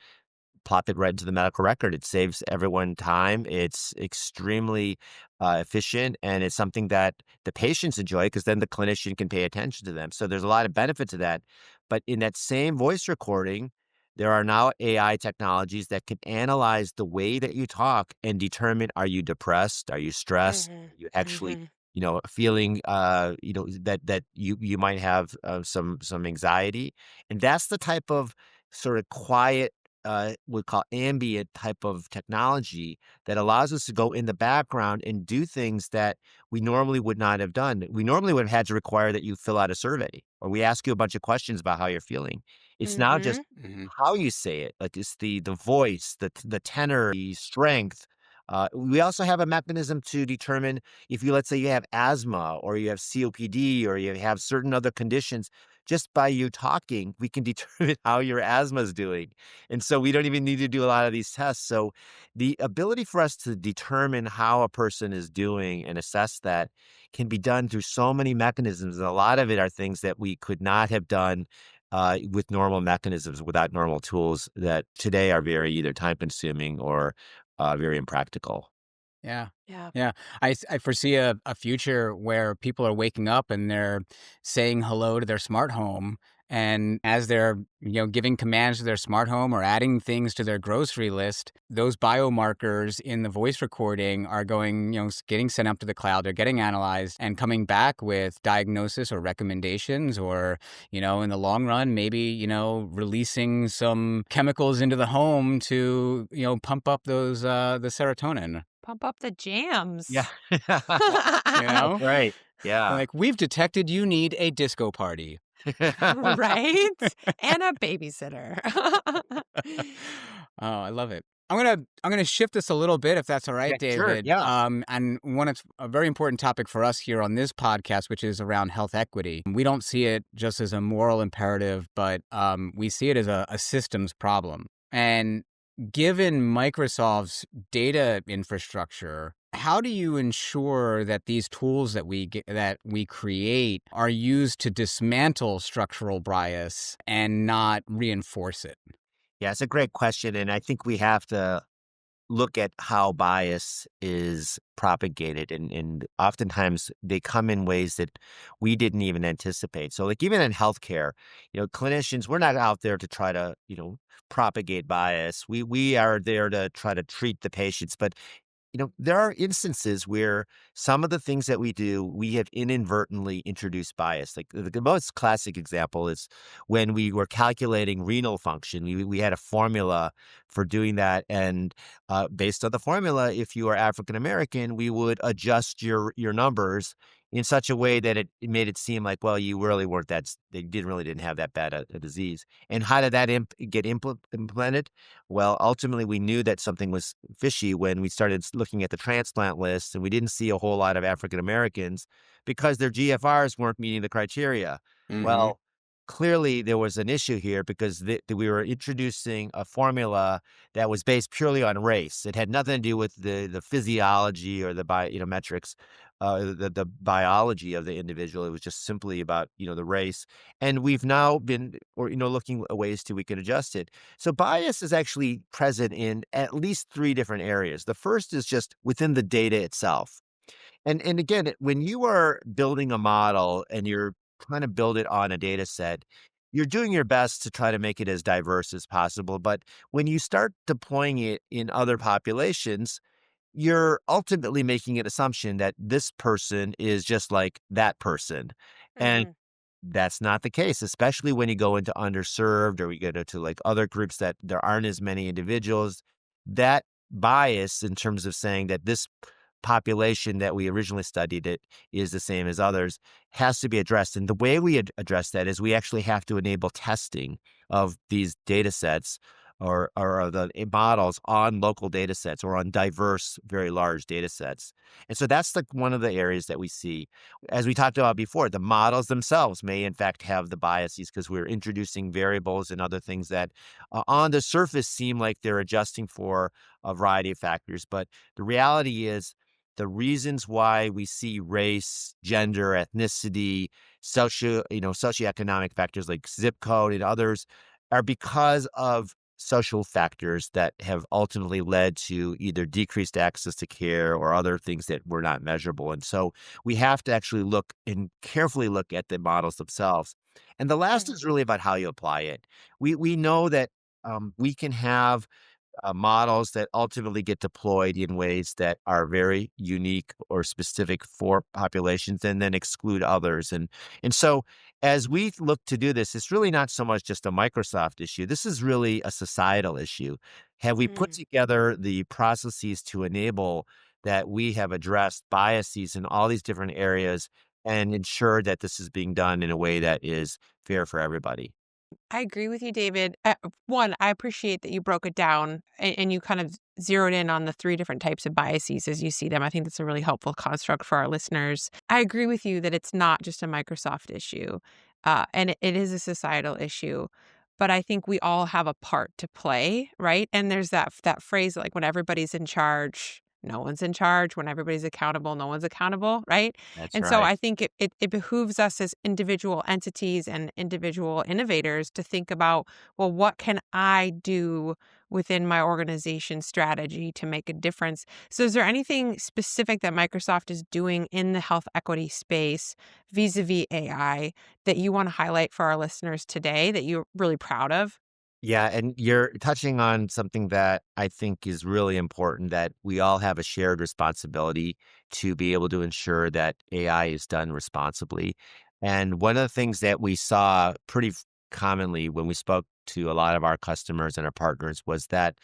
plop it right into the medical record. It saves everyone time. It's extremely efficient, and it's something that the patients enjoy because then the clinician can pay attention to them. So there's a lot of benefit to that. But in that same voice recording, there are now AI technologies that can analyze the way that you talk and determine, are you depressed? Are you stressed? Mhm. Are you actually, Mhm. feeling, that you might have some anxiety, and that's the type of sort of quiet we call ambient type of technology that allows us to go in the background and do things that we normally would not have done. We normally would have had to require that you fill out a survey or we ask you a bunch of questions about how you're feeling. It's now just Mhm. Mhm. how you say it, like it's the voice, the tenor, the strength. We also have a mechanism to determine if you, let's say, you have asthma or you have COPD or you have certain other conditions. Just by you talking, we can determine how your asthma is doing. And so we don't even need to do a lot of these tests. So the ability for us to determine how a person is doing and assess that can be done through so many mechanisms. And a lot of it are things that we could not have done with normal mechanisms, without normal tools that today are very either time consuming or very impractical. Yeah. Yeah. Yeah. I foresee a future where people are waking up and they're saying hello to their smart home. And as they're, giving commands to their smart home or adding things to their grocery list, those biomarkers in the voice recording are going, getting sent up to the cloud. They're getting analyzed and coming back with diagnosis or recommendations or, in the long run, maybe, releasing some chemicals into the home to, pump up the serotonin. Pump up the Yeah. jams. You That's know? right. Yeah. Like, "We've detected you need a disco party." Right? And a babysitter. Oh, I love it. I'm gonna shift this a little bit, if that's all right, Yeah, sure. David. Yeah. And one of a very important topic for us here on this podcast, which is around health equity. We don't see it just as a moral imperative, but we see it as a systems problem. And given Microsoft's data infrastructure, how do you ensure that these tools that we create are used to dismantle structural bias and not reinforce it? Yeah, it's a great question. And I think we have to look at how bias is propagated. And oftentimes they come in ways that we didn't even anticipate. So, like, even in healthcare, clinicians, we're not out there to try to, propagate bias. We are there to try to treat the patients. But there are instances where some of the things that we do, we have inadvertently introduced bias. Like the most classic example is when we were calculating renal function. We had a formula for doing that, and based on the formula, if you are African American, we would adjust your numbers in such a way that it made it seem like, well, you really weren't they didn't have that bad a disease. And how did that get implemented? Well, ultimately, we knew that something was fishy when we started looking at the transplant list, and we didn't see a whole lot of African Americans because their GFRs weren't meeting the criteria. Mhm. Well, clearly there was an issue here because we were introducing a formula that was based purely on race. It had nothing to do with the physiology or the metrics, the biology of the individual. It was just simply about the race. And we've now been looking at ways we can adjust it. So bias is actually present in at least three different areas. The first is just within the data itself. And again, when you are building a model and you're trying to build it on a data set, you're doing your best to try to make it as diverse as possible. But when you start deploying it in other populations, you're ultimately making an assumption that this person is just like that person. And Mhm, that's not the case, especially when you go into underserved or we get into like other groups that there aren't as many individuals. That bias in terms of saying that this population that we originally studied it is the same as others has to be addressed. And the way we address that is we actually have to enable testing of these data sets or the models on local data sets or on diverse, very large data sets. And so that's like one of the areas that we see. As we talked about before, the models themselves may in fact have the biases because we're introducing variables and other things that on the surface seem like they're adjusting for a variety of factors. But the reality is the reasons why we see race, gender, ethnicity, socioeconomic factors like zip code and others are because of social factors that have ultimately led to either decreased access to care or other things that were not measurable. And so we have to actually look and carefully look at the models themselves. And the last mhm, is really about how you apply it. We know that we can have models that ultimately get deployed in ways that are very unique or specific for populations and then exclude others. And so as we look to do this, it's really not so much just a Microsoft issue. This is really a societal issue. Have we put mm. together the processes to enable that we have addressed biases in all these different areas and ensure that this is being done in a way that is fair for everybody? I agree with you, David. One, I appreciate that you broke it down and you kind of zeroed in on the three different types of biases as you see them. I think that's a really helpful construct for our listeners. I agree with you that it's not just a Microsoft issue, and it is a societal issue. But I think we all have a part to play, right? And there's that phrase like when everybody's in charge, no one's in charge. When everybody's accountable, no one's accountable, right? That's And so right. I think it behooves us as individual entities and individual innovators to think about, well, what can I do within my organization strategy to make a difference? So is there anything specific that Microsoft is doing in the health equity space vis-a-vis AI that you want to highlight for our listeners today that you're really proud of? Yeah, and you're touching on something that I think is really important that we all have a shared responsibility to be able to ensure that AI is done responsibly. And one of the things that we saw pretty commonly when we spoke to a lot of our customers and our partners was that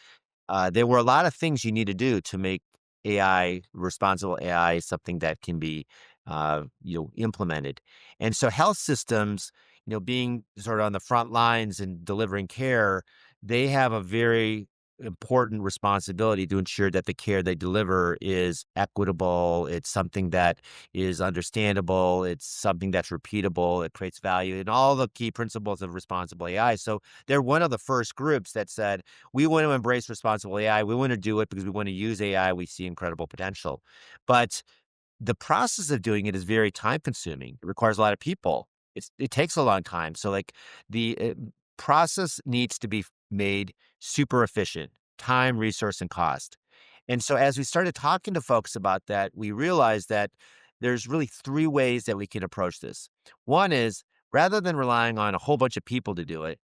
there were a lot of things you need to do to make AI, responsible AI, something that can be, implemented. And so health systems, being sort of on the front lines and delivering care, they have a very important responsibility to ensure that the care they deliver is equitable. It's something that is understandable. It's something that's repeatable. It creates value and all the key principles of responsible AI. So they're one of the first groups that said, we want to embrace responsible AI. We want to do it because we want to use AI. We see incredible potential. But the process of doing it is very time consuming. It requires a lot of people. It takes a long time. So like the process needs to be made super efficient, time, resource, and cost. And so as we started talking to folks about that, we realized that there's really three ways that we can approach this. One is rather than relying on a whole bunch of people to do it,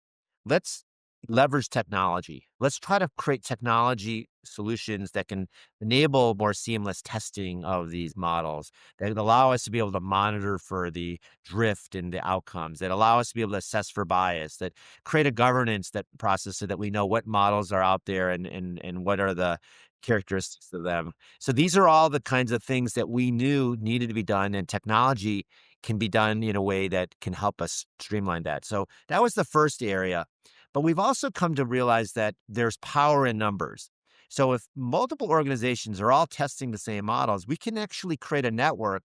let's leverage technology. Let's try to create technology solutions that can enable more seamless testing of these models that allow us to be able to monitor for the drift and the outcomes, that allow us to be able to assess for bias, that create a governance that process so that we know what models are out there and what are the characteristics of them. So these are all the kinds of things that we knew needed to be done, and technology can be done in a way that can help us streamline that. So that was the first area. But we've also come to realize that there's power in numbers. So if multiple organizations are all testing the same models, we can actually create a network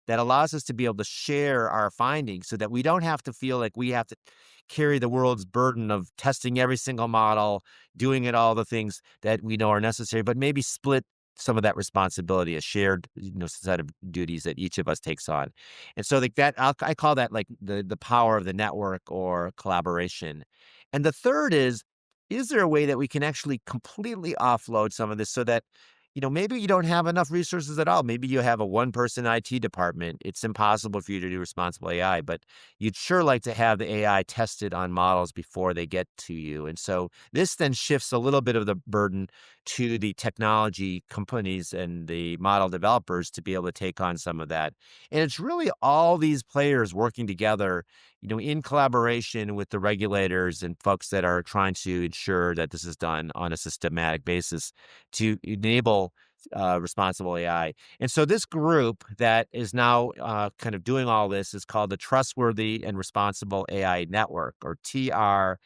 that allows us to be able to share our findings so that we don't have to feel like we have to carry the world's burden of testing every single model, doing it all the things that we know are necessary, but maybe split some of that responsibility, a shared, set of duties that each of us takes on. And so like that, I call that like the power of the network or collaboration. And the third is there a way that we can actually completely offload some of this so that maybe you don't have enough resources at all. Maybe you have a one-person IT department. It's impossible for you to do responsible AI, but you'd sure like to have the AI tested on models before they get to you. And so this then shifts a little bit of the burden to the technology companies and the model developers to be able to take on some of that. And it's really all these players working together, in collaboration with the regulators and folks that are trying to ensure that this is done on a systematic basis to enable responsible AI. And so this group that is now kind of doing all this is called the Trustworthy and Responsible AI Network, or TRAIN.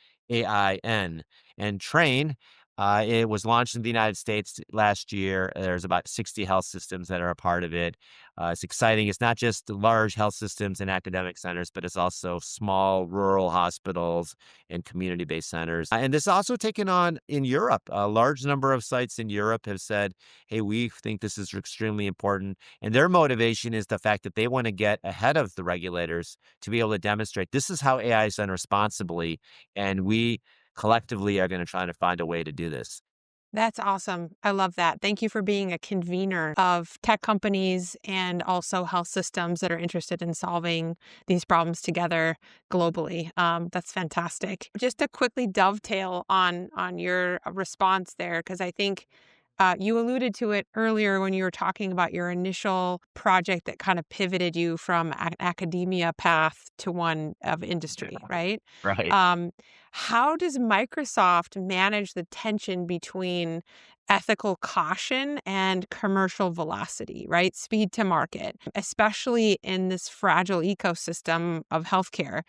And Train, it was launched in the United States last year. There's about 60 health systems that are a part of it. It's exciting. It's not just the large health systems and academic centers, but it's also small rural hospitals and community-based centers. And this is also taken on in Europe. A large number of sites in Europe have said, hey, we think this is extremely important. And their motivation is the fact that they want to get ahead of the regulators to be able to demonstrate this is how AI is done responsibly. And we collectively are going to try to find a way to do this. That's awesome. I love that. Thank you for being a convener of tech companies and also health systems that are interested in solving these problems together globally. That's fantastic. Just to quickly dovetail on your response there, because I think you alluded to it earlier when you were talking about your initial project that kind of pivoted you from an academia path to one of industry, right? Right. Um, how does Microsoft manage the tension between ethical caution and commercial velocity, right? Speed to market, especially in this fragile ecosystem of healthcare.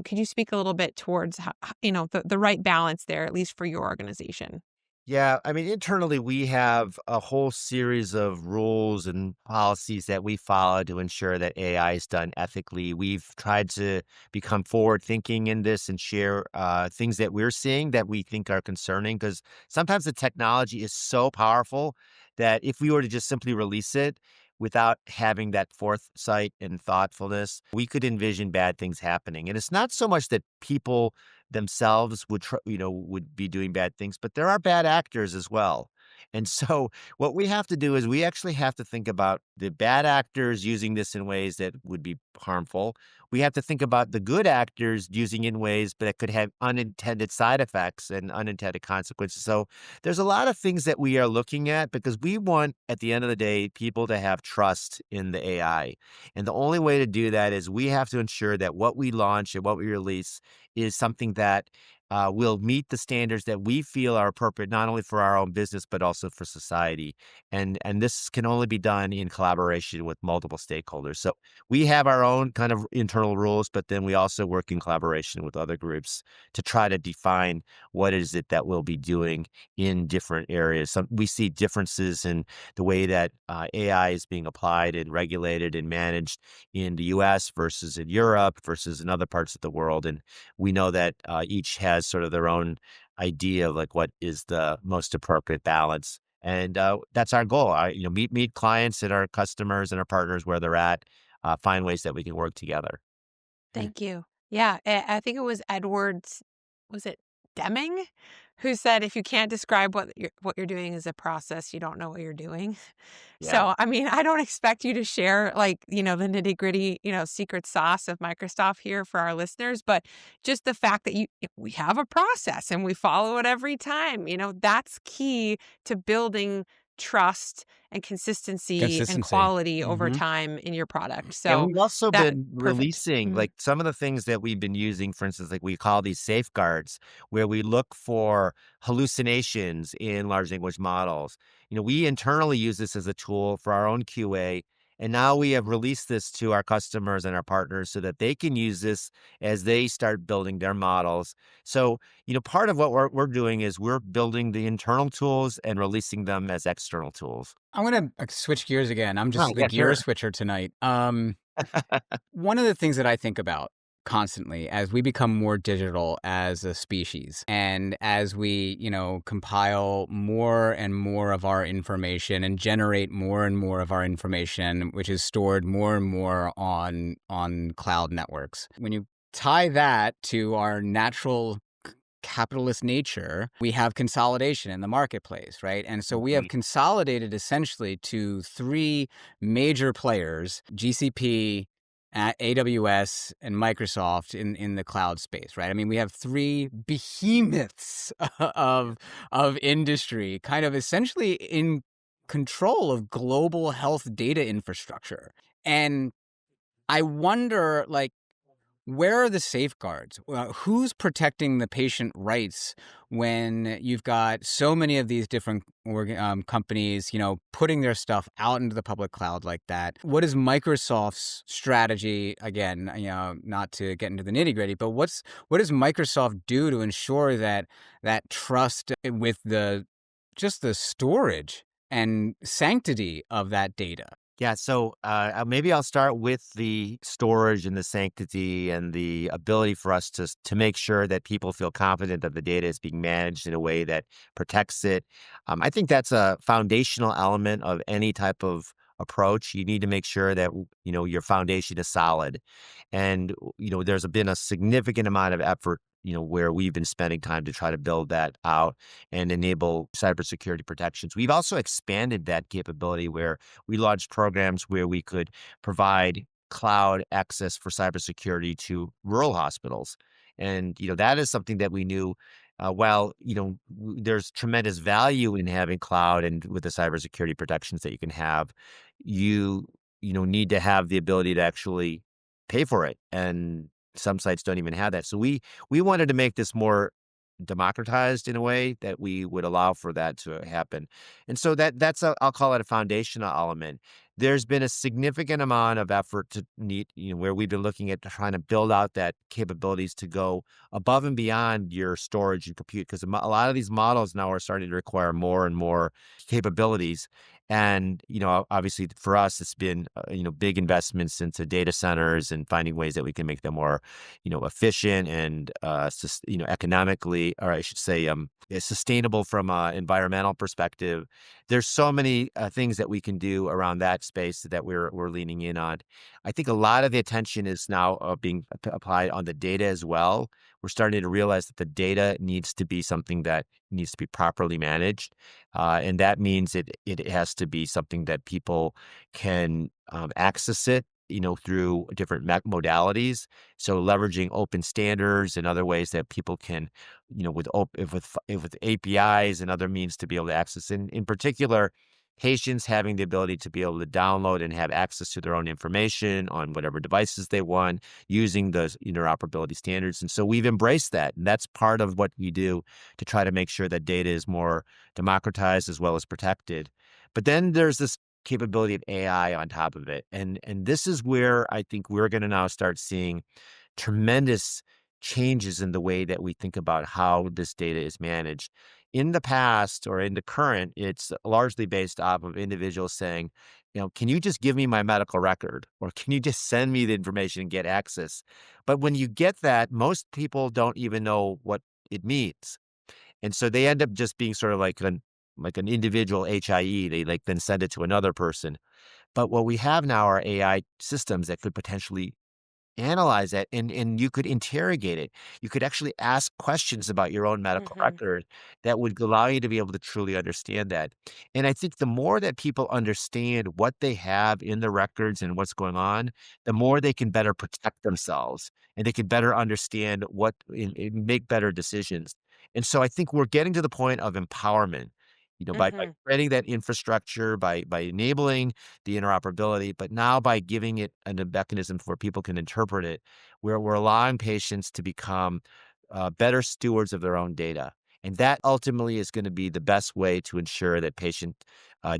Could you speak a little bit towards the right balance there, at least for your organization? Yeah, I mean, internally, we have a whole series of rules and policies that we follow to ensure that AI is done ethically. We've tried to become forward thinking in this and share things that we're seeing that we think are concerning, because sometimes the technology is so powerful that if we were to just simply release it without having that foresight and thoughtfulness, we could envision bad things happening. And it's not so much that people themselves would be doing bad things, but there are bad actors as well. And so what we have to do is we actually have to think about the bad actors using this in ways that would be harmful. We have to think about the good actors using in ways that could have unintended side effects and unintended consequences. So there's a lot of things that we are looking at because we want, at the end of the day, people to have trust in the AI. And the only way to do that is we have to ensure that what we launch and what we release is something that will meet the standards that we feel are appropriate, not only for our own business, but also for society. And this can only be done in collaboration with multiple stakeholders. So we have our own kind of internal rules, but then we also work in collaboration with other groups to try to define what is it that we'll be doing in different areas. We see differences in the way that AI is being applied and regulated and managed in the US versus in Europe versus in other parts of the world. And we know that each has sort of their own idea of like what is the most appropriate balance. And that's our goal. Meet clients and our customers and our partners where they're at, find ways that we can work together. Thank you. Yeah, I think it was was it Deming, who said, "If you can't describe what you're doing as a process, you don't know what you're doing." Yeah. So, I mean, I don't expect you to share like, the nitty-gritty, secret sauce of Microsoft here for our listeners, but just the fact that we have a process and we follow it every time, that's key to building trust and consistency and Consistency. quality over Mhm. time in your product. And So, we've also that been perfect. releasing, Mhm. like, some of the things that we've been using, for instance, like, we call these safeguards, where we look for hallucinations in large language models. We internally use this as a tool for our own QA, and now we have released this to our customers and our partners so that they can use this as they start building their models. So, part of what we're doing is we're building the internal tools and releasing them as external tools. I'm gonna switch gears again. I'm Oh, just the yeah, gear sure. switcher tonight. One of the things that I think about constantly as we become more digital as a species and as we, compile more and more of our information and generate more and more of our information, which is stored more and more on cloud networks. When you tie that to our natural capitalist nature, we have consolidation in the marketplace, right? And so we have Mhm. consolidated essentially to three major players: GCP, AWS, and Microsoft in the cloud space, right? I mean, we have three behemoths of industry, kind of essentially in control of global health data infrastructure. And I wonder, like, where are the safeguards? Who's protecting the patient rights when you've got so many of these different companies, putting their stuff out into the public cloud like that? What is Microsoft's strategy? Again, not to get into the nitty gritty, but what does Microsoft do to ensure that that trust with the storage and sanctity of that data? Yeah, so maybe I'll start with the storage and the sanctity and the ability for us to make sure that people feel confident that the data is being managed in a way that protects it. I think that's a foundational element of any type of approach. You need to make sure that your foundation is solid, and there's been a significant amount of effort. Where we've been spending time to try to build that out and enable cybersecurity protections. We've also expanded that capability where we launched programs where we could provide cloud access for cybersecurity to rural hospitals. And, that is something that we knew, there's tremendous value in having cloud and with the cybersecurity protections that you can have, you, need to have the ability to actually pay for it. And some sites don't even have that. So we wanted to make this more democratized in a way that we would allow for that to happen. And so I'll call it a foundational element. There's been a significant amount of effort to need, where we've been looking at trying to build out that capabilities to go above and beyond your storage and compute, because a lot of these models now are starting to require more and more capabilities. And, obviously for us, it's been, big investments into data centers and finding ways that we can make them more, efficient and, economically, or I should say, sustainable from an environmental perspective. There's so many things that we can do around that space that we're leaning in on. I think a lot of the attention is now being applied on the data as well. We're starting to realize that the data needs to be something that needs to be properly managed. And that means it has to be something that people can access it, through different modalities. So leveraging open standards and other ways that people can, with APIs and other means to be able to access. In particular, patients having the ability to be able to download and have access to their own information on whatever devices they want using those interoperability standards. And so we've embraced that. And that's part of what we do to try to make sure that data is more democratized as well as protected. But then there's this capability of AI on top of it. And this is where I think we're going to now start seeing tremendous changes in the way that we think about how this data is managed. In the past or in the current, it's largely based off of individuals saying, can you just give me my medical record, or can you just send me the information and get access? But when you get that, most people don't even know what it means. And so they end up just being sort of like an individual HIE. They then send it to another person. But what we have now are AI systems that could potentially analyze that, and you could interrogate it. You could actually ask questions about your own medical Mhm. record that would allow you to be able to truly understand that. And I think the more that people understand what they have in the records and what's going on, the more they can better protect themselves and they can better understand and make better decisions. And so I think we're getting to the point of empowerment. By Mhm. creating that infrastructure, by enabling the interoperability, but now by giving it a mechanism where people can interpret it, where we're allowing patients to become better stewards of their own data. And that ultimately is going to be the best way to ensure that patient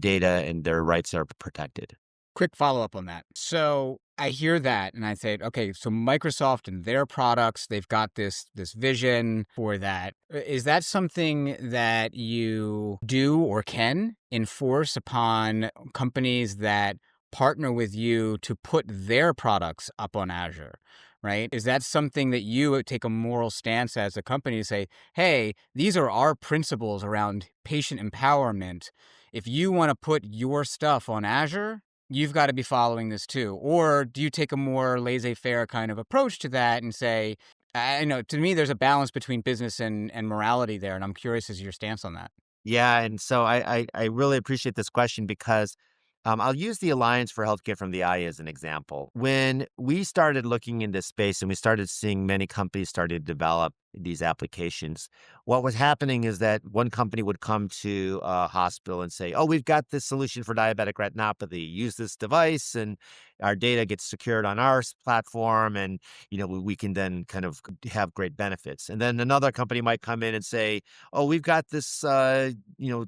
data and their rights are protected. Quick follow-up on that. So I hear that and I say, okay, so Microsoft and their products, they've got this vision for that. Is that something that you do or can enforce upon companies that partner with you to put their products up on Azure? Right? Is that something that you take a moral stance as a company to say, hey, these are our principles around patient empowerment. If you want to put your stuff on Azure, you've got to be following this too? Or do you take a more laissez-faire kind of approach to that and say, I know to me, there's a balance between business and morality there, and I'm curious as your stance on that. Yeah, and so I really appreciate this question because I'll use the Alliance for Healthcare from the Eye as an example. When we started looking into space and we started seeing many companies started to develop these applications, what was happening is that one company would come to a hospital and say, "Oh, we've got this solution for diabetic retinopathy. Use this device, and our data gets secured on our platform, and we can then kind of have great benefits." And then another company might come in and say, "Oh, we've got this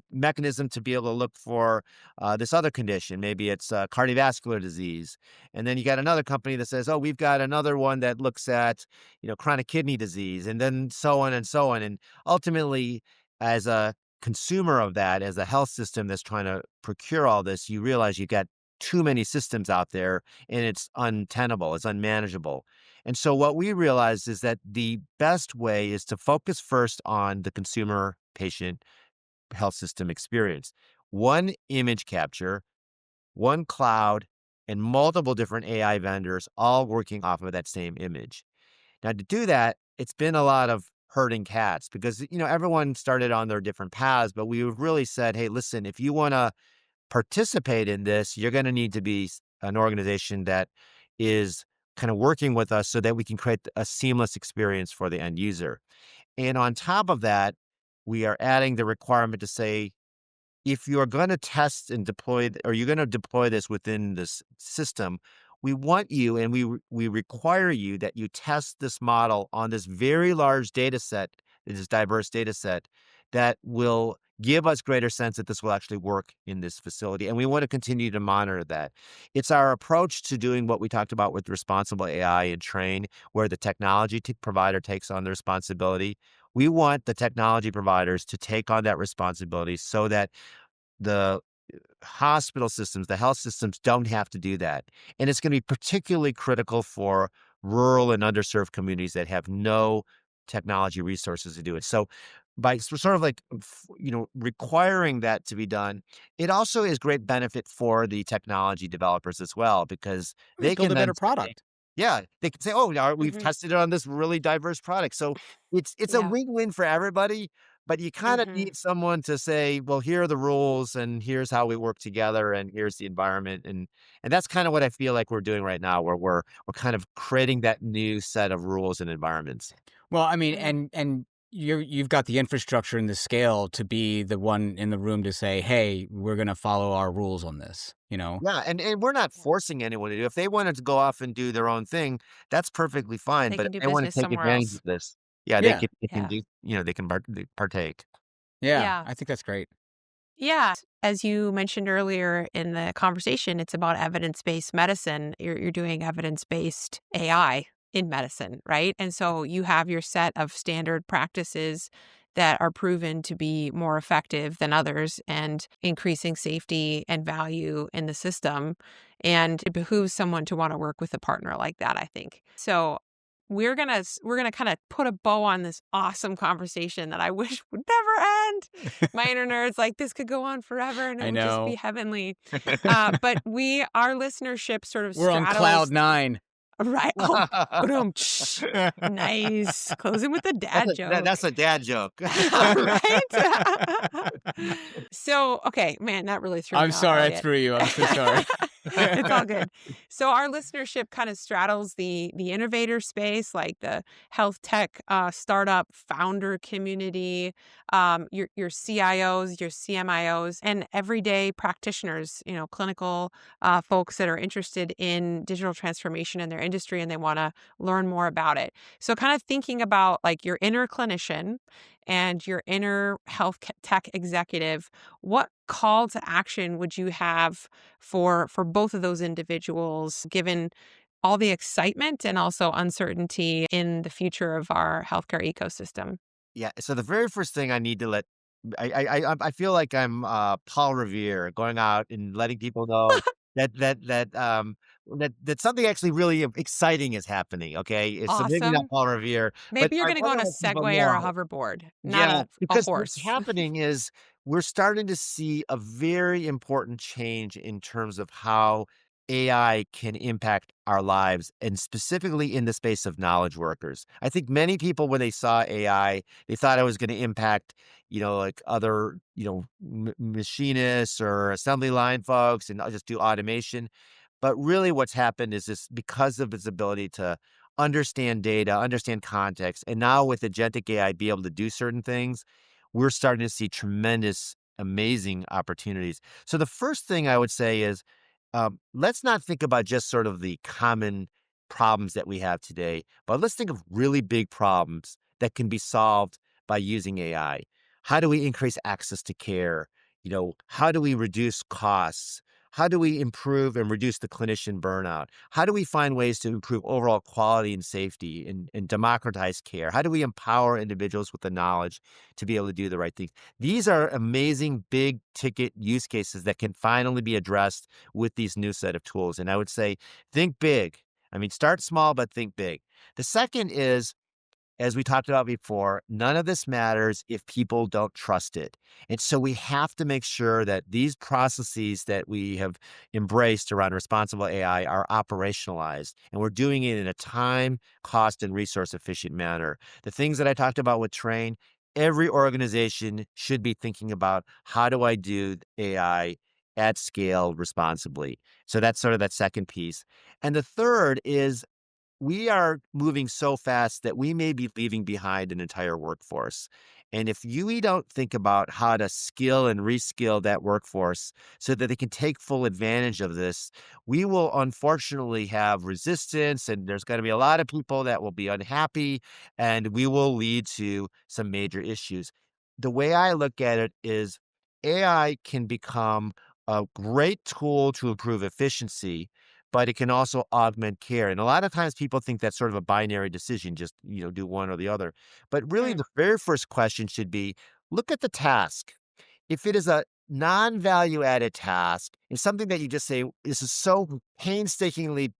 mechanism to be able to look for this other condition. Maybe it's cardiovascular disease." And then you got another company that says, "Oh, we've got another one that looks at, chronic kidney disease," and then so on and so on. And ultimately, as a consumer of that, as a health system that's trying to procure all this, you realize you got too many systems out there and it's untenable, it's unmanageable. And so what we realized is that the best way is to focus first on the consumer patient health system experience. One image capture, one cloud, and multiple different AI vendors all working off of that same image. Now, to do that, it's been a lot of herding cats because, everyone started on their different paths, but we've really said, hey, listen, if you want to participate in this, you're going to need to be an organization that is kind of working with us so that we can create a seamless experience for the end user. And on top of that, we are adding the requirement to say, if you're going to test and deploy, or you're going to deploy this within this system, we want you and we require you that you test this model on this very large data set, this diverse data set that will give us greater sense that this will actually work in this facility. And we want to continue to monitor that. It's our approach to doing what we talked about with responsible AI and train, where the technology provider takes on the responsibility. We want the technology providers to take on that responsibility so that the hospital systems, the health systems don't have to do that. And it's going to be particularly critical for rural and underserved communities that have no technology resources to do it. So by sort of like, requiring that to be done, it also is great benefit for the technology developers as well, because Right, they build can a then better say, product. yeah, they can say, "Oh, now we've Mhm. tested it on this really diverse product." So it's a Yeah. win-win for everybody, but you kinda Mhm. need someone to say, "Well, here are the rules, and here's how we work together, and here's the environment," and that's kinda what I feel like we're doing right now, where we're kind of creating that new set of rules and environments. Well, I mean, Mm. and you've got the infrastructure and the scale to be the one in the room to say, "Hey, we're gonna follow our rules on this," you know? Yeah, and we're not Yeah. forcing anyone to do. If they wanted to go off and do their own thing, that's perfectly fine, They but can if do they wanna business take somewhere advantage of else. this, yeah, they Yeah, can Yeah. do they can partake. yeah, Yeah. I think that's great. Yeah. As you mentioned earlier in the conversation, it's about evidence-based medicine. You're doing evidence-based AI in medicine, right? And so you have your set of standard practices that are proven to be more effective than others and increasing safety and value in the system. And it behooves someone to want to work with a partner like that, I think. So we're gonna kind of put a bow on this awesome conversation that I wish would never end. My inner nerd's like, this could go on forever and it I would just be know. heavenly. But our listenership sort of We're on cloud straddles, 9. right? Oh, boom. Nice. Closing with a dad That's joke. a dad joke. Right? So, okay, man, that really threw I'm me off, sorry I Elliot. threw you, I'm so sorry. It's all good. So our listenership kind of straddles the innovator space, like the health tech startup founder community, your CIOs, your CMIOs, and everyday practitioners, clinical folks that are interested in digital transformation in their industry and they want to learn more about it. So kind of thinking about like your inner clinician and your inner tech executive, what call to action would you have for both of those individuals, given all the excitement and also uncertainty in the future of our healthcare ecosystem? Yeah, so the very first thing I need to let I feel like I'm, Paul Revere going out and letting people know that something actually really exciting is happening, okay? So maybe not Awesome. Paul Revere, but Maybe you're I going to go wanna on a let people Segway or a know. hoverboard, not Yeah, a because what's horse. happening is we're starting to see a very important change in terms of how AI can impact our lives, and specifically in the space of knowledge workers. I think many people, when they saw AI, they thought it was going to impact, like other, machinists or assembly line folks and just do automation. But really, what's happened is this because of its ability to understand data, understand context, and now with agentic AI be able to do certain things, we're starting to see tremendous, amazing opportunities. So the first thing I would say is let's not think about just sort of the common problems that we have today, but let's think of really big problems that can be solved by using AI. How do we increase access to care? How do we reduce costs? How do we improve and reduce the clinician burnout? How do we find ways to improve overall quality and safety and democratize care? How do we empower individuals with the knowledge to be able to do the right things? These are amazing big ticket use cases that can finally be addressed with these new set of tools. And I would say, think big. I mean, start small, but think big. The second is, as we talked about before, none of this matters if people don't trust it. And so we have to make sure that these processes that we have embraced around responsible AI are operationalized, and we're doing it in a time, cost, and resource efficient manner. The things that I talked about with Train, every organization should be thinking about, how do I do AI at scale responsibly? So that's sort of that second piece. And the third is, we are moving so fast that we may be leaving behind an entire workforce. And if we don't think about how to skill and reskill that workforce so that they can take full advantage of this, we will unfortunately have resistance, and there's going to be a lot of people that will be unhappy, and we will lead to some major issues. The way I look at it is AI can become a great tool to improve efficiency, but it can also augment care. And a lot of times people think that's sort of a binary decision, just, do one or the other. But really, Mm. the very first question should be, look at the task. If it is a non-value added task, it's something that you just say, this is so painstakingly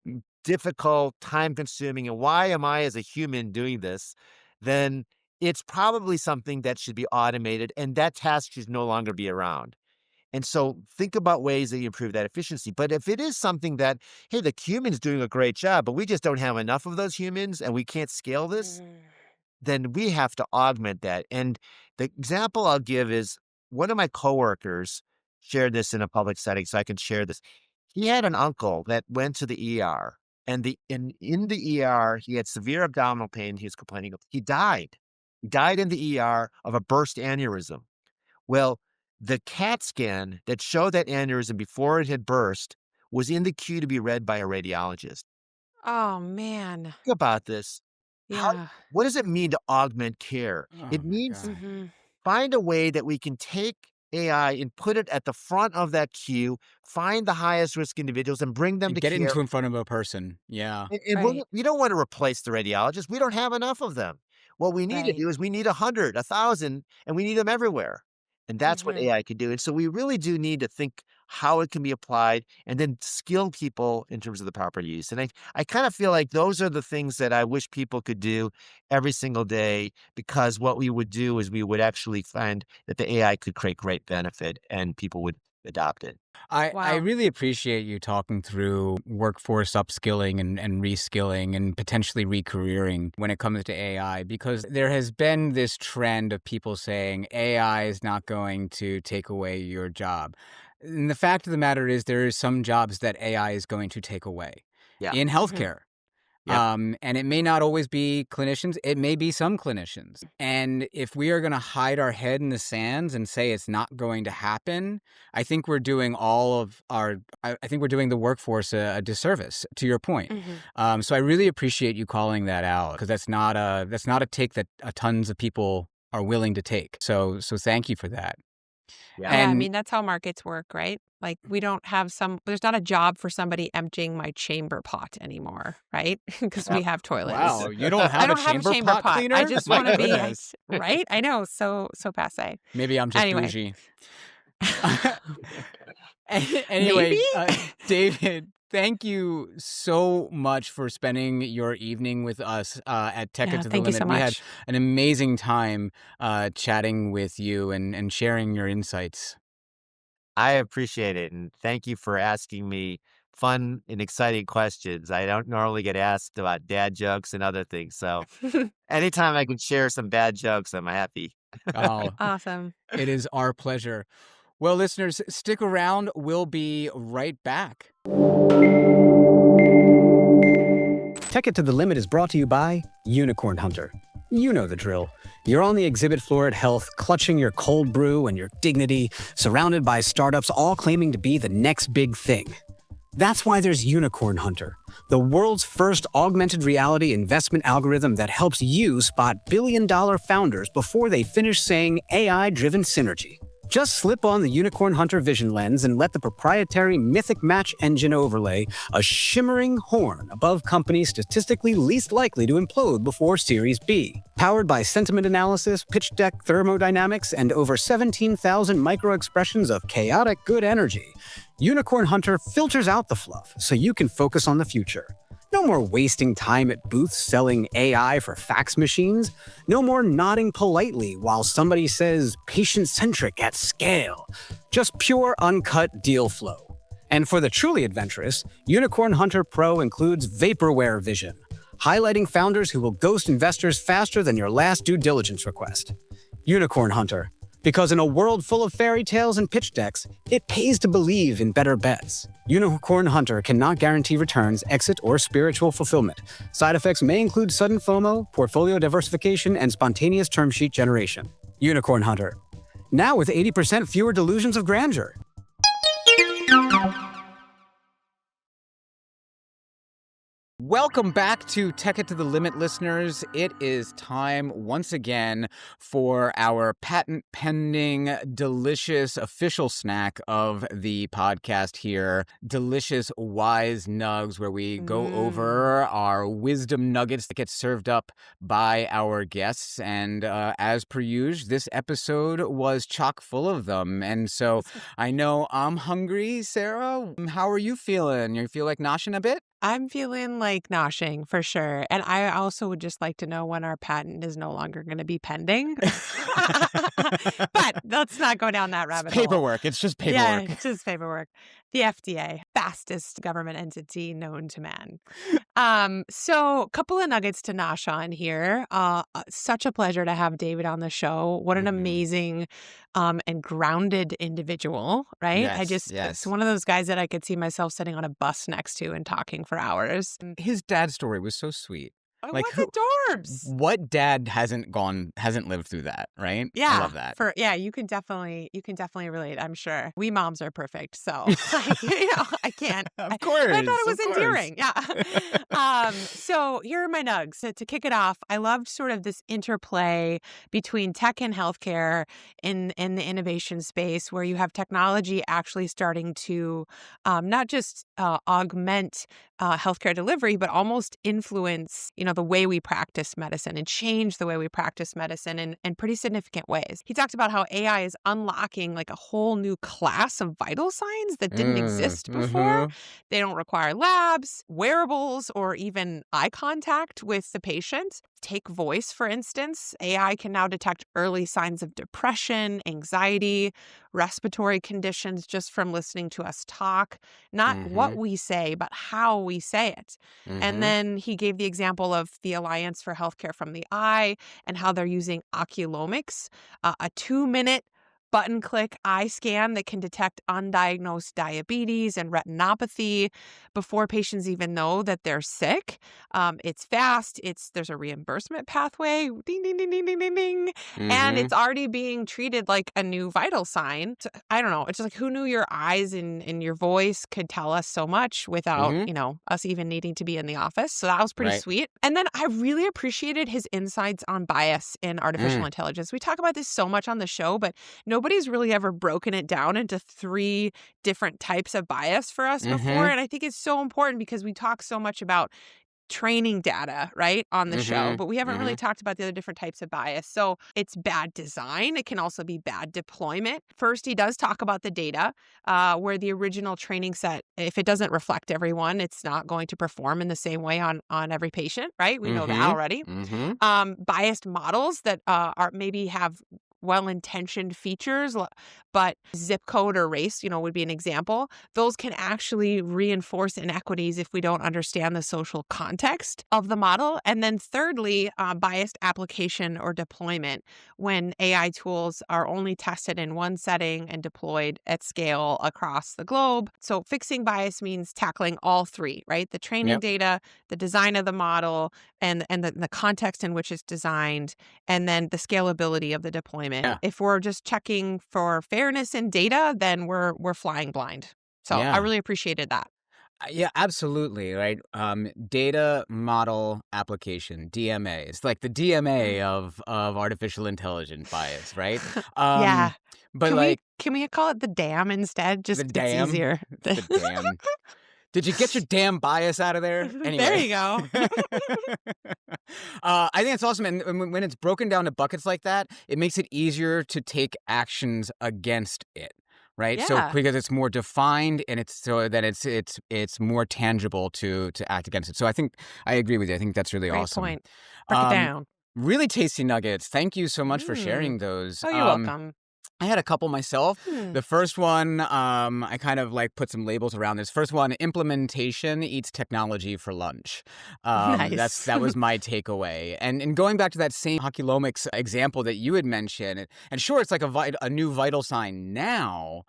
difficult, time consuming, and why am I as a human doing this? Then it's probably something that should be automated, and that task should no longer be around. And so think about ways that you improve that efficiency. But if it is something that, hey, the human's doing a great job, but we just don't have enough of those humans and we can't scale this, Mhm. then we have to augment that. And the example I'll give is, one of my coworkers shared this in a public setting, so I can share this. He had an uncle that went to the ER, and in the ER, he had severe abdominal pain. He was complaining of. He died. He died in the ER of a burst aneurysm. Well, the CAT scan that showed that aneurysm before it had burst was in the queue to be read by a radiologist. Oh, man. Think about this. How Yeah. what does it mean to augment care? Oh It my means God. Mhm. find a way that we can take AI and put it at the front of that queue, find the highest risk individuals and bring them And to get it care. into in front of a person. Yeah. And Right. we don't want to replace the radiologists. We don't have enough of them. What we need to Right. do is we need 100, 1,000, and we need them everywhere. And that's what Mhm. AI can do. And so we really do need to think how it can be applied and then skill people in terms of the proper use. And I kind of feel like those are the things that I wish people could do every single day, because what we would do is we would actually find that the AI could create great benefit and people would adopt it. I Wow. really appreciate you talking through workforce upskilling and reskilling and potentially recareering when it comes to AI, because there has been this trend of people saying AI is not going to take away your job. And the fact of the matter is, there is some jobs that AI is going to take away Yeah. in Mhm. healthcare. Yep. And it may not always be clinicians. It may be some clinicians. And if we are going to hide our head in the sands and say it's not going to happen, I think we're doing I think we're doing the workforce a disservice, to your point. Mhm. So I really appreciate you calling that out, because that's not a take that tons of people are willing to take. So thank you for that. Yeah. Yeah, I And mean, that's how markets work, right? Like, we don't have there's not a job for somebody emptying my chamber pot anymore, right? Because we Yep. have toilets. wow, you don't I have a don't have a chamber chamber pot pot. I cleaner? just My wanna be goodness. right? I know, so passe. Maybe I'm just Anyway. bougie. Maybe? Anyway, David, thank you so much for spending your evening with us at Tech It Yeah, to the thank you so Limit. We had much. an amazing time chatting with you and sharing your insights. I appreciate it, and thank you for asking me fun and exciting questions. I don't normally get asked about dad jokes and other things. So anytime I can share some bad jokes, I'm happy. Oh, Awesome. it is our pleasure. Well, listeners, stick around. We'll be right back. Tech It to the Limit is brought to you by Unicorn Hunter. You know the drill. You're on the exhibit floor at Health, clutching your cold brew and your dignity, surrounded by startups all claiming to be the next big thing. That's why there's Unicorn Hunter, the world's first augmented reality investment algorithm that helps you spot billion-dollar founders before they finish saying AI-driven synergy. Just slip on the Unicorn Hunter vision lens and let the proprietary Mythic Match engine overlay a shimmering horn above companies statistically least likely to implode before Series B. Powered by sentiment analysis, pitch deck thermodynamics, and over 17,000 micro-expressions of chaotic good energy, Unicorn Hunter filters out the fluff so you can focus on the future. No more wasting time at booths selling AI for fax machines. No more nodding politely while somebody says patient-centric at scale. Just pure, uncut deal flow. And for the truly adventurous, Unicorn Hunter Pro includes vaporware vision, highlighting founders who will ghost investors faster than your last due diligence request. Unicorn Hunter. Because in a world full of fairy tales and pitch decks, it pays to believe in better bets. Unicorn Hunter cannot guarantee returns, exit, or spiritual fulfillment. Side effects may include sudden FOMO, portfolio diversification, and spontaneous term sheet generation. Unicorn Hunter. Now with 80% fewer delusions of grandeur. Welcome back to Tech It to the Limit, listeners. It is time once again for our patent-pending, delicious official snack of the podcast here, delicious wise nugs, where we go over our wisdom nuggets that get served up by our guests. And as per usual, this episode was chock full of them. And so I know I'm hungry. Sarah, how are you feeling? You feel like noshing a bit? I'm feeling like noshing for sure. And I also would just like to know when our patent is no longer going to be pending. But let's not go down that rabbit hole. Paperwork. It's just paperwork. Yeah, it's just paperwork. The FDA, fastest government entity known to man. So a couple of nuggets to nosh on here. Such a pleasure to have David on the show. What an amazing and grounded individual, right? Yes. It's one of those guys that I could see myself sitting on a bus next to and talking for hours. His dad's story was so sweet. Like what adorbs. What dad hasn't lived through that, right? Yeah. I love that. You can definitely relate, I'm sure. We moms are perfect, so I can't. Of course. I thought it was endearing. Yeah. So here are my nugs. So to kick it off, I loved sort of this interplay between tech and healthcare in the innovation space, where you have technology actually starting to not just augment healthcare delivery, but almost influence, the way we practice medicine and change the way we practice medicine in pretty significant ways. He talked about how AI is unlocking like a whole new class of vital signs that didn't exist before. They don't require labs, wearables, or even eye contact with the patient. Take voice, for instance. AI can now detect early signs of depression, anxiety, respiratory conditions just from listening to us talk. Not what we say, but how we say it. And then he gave the example of the Alliance for Healthcare from the Eye and how they're using Oculomics, a 2-minute button click eye scan that can detect undiagnosed diabetes and retinopathy before patients even know that they're sick. It's fast. There's a reimbursement pathway. Ding, ding, ding, ding, ding, ding, ding. And it's already being treated like a new vital sign. So, I don't know. It's just like, who knew your eyes and your voice could tell us so much without, us even needing to be in the office. So that was pretty sweet. And then I really appreciated his insights on bias in artificial intelligence. We talk about this so much on the show, but nobody's really ever broken it down into 3 different types of bias for us before. And I think it's so important because we talk so much about training data, right, on the show, but we haven't really talked about the other different types of bias. So it's bad design. It can also be bad deployment. First, he does talk about the data, where the original training set, if it doesn't reflect everyone, it's not going to perform in the same way on every patient, right? We know that already. Biased models that are maybe have well-intentioned features, but zip code or race, would be an example. Those can actually reinforce inequities if we don't understand the social context of the model. And then thirdly, biased application or deployment, when AI tools are only tested in one setting and deployed at scale across the globe. So fixing bias means tackling all three, right? The training Yep. data, the design of the model, and the context in which it's designed, and then the scalability of the deployment. Yeah. If we're just checking for fairness in data, then we're flying blind. So I Yeah. really appreciated that. Yeah, absolutely, right? Data model application, DMA. It's like the DMA of artificial intelligence bias, right? Yeah. Um, but Can we like can we call it the dam instead? the Just it's dam, easier. the dam. Did you get your damn bias out of there? There Anyway. you go. I think it's awesome. And when it's broken down to buckets like that, it makes it easier to take actions against it. Right. So Yeah. because it's more defined and it's so that it's more tangible to act against it. So I think I agree with you. I think that's really Great awesome. point. Break it Um, down. really tasty nuggets. Thank you so much for Mm. sharing those. Oh, you're welcome. I had a couple myself. Hmm. The first one, I kind of like put some labels around this. First one, implementation eats technology for lunch. Nice. That was my takeaway. And going back to that same Oculomics example that you had mentioned, and sure, it's like a new vital sign now,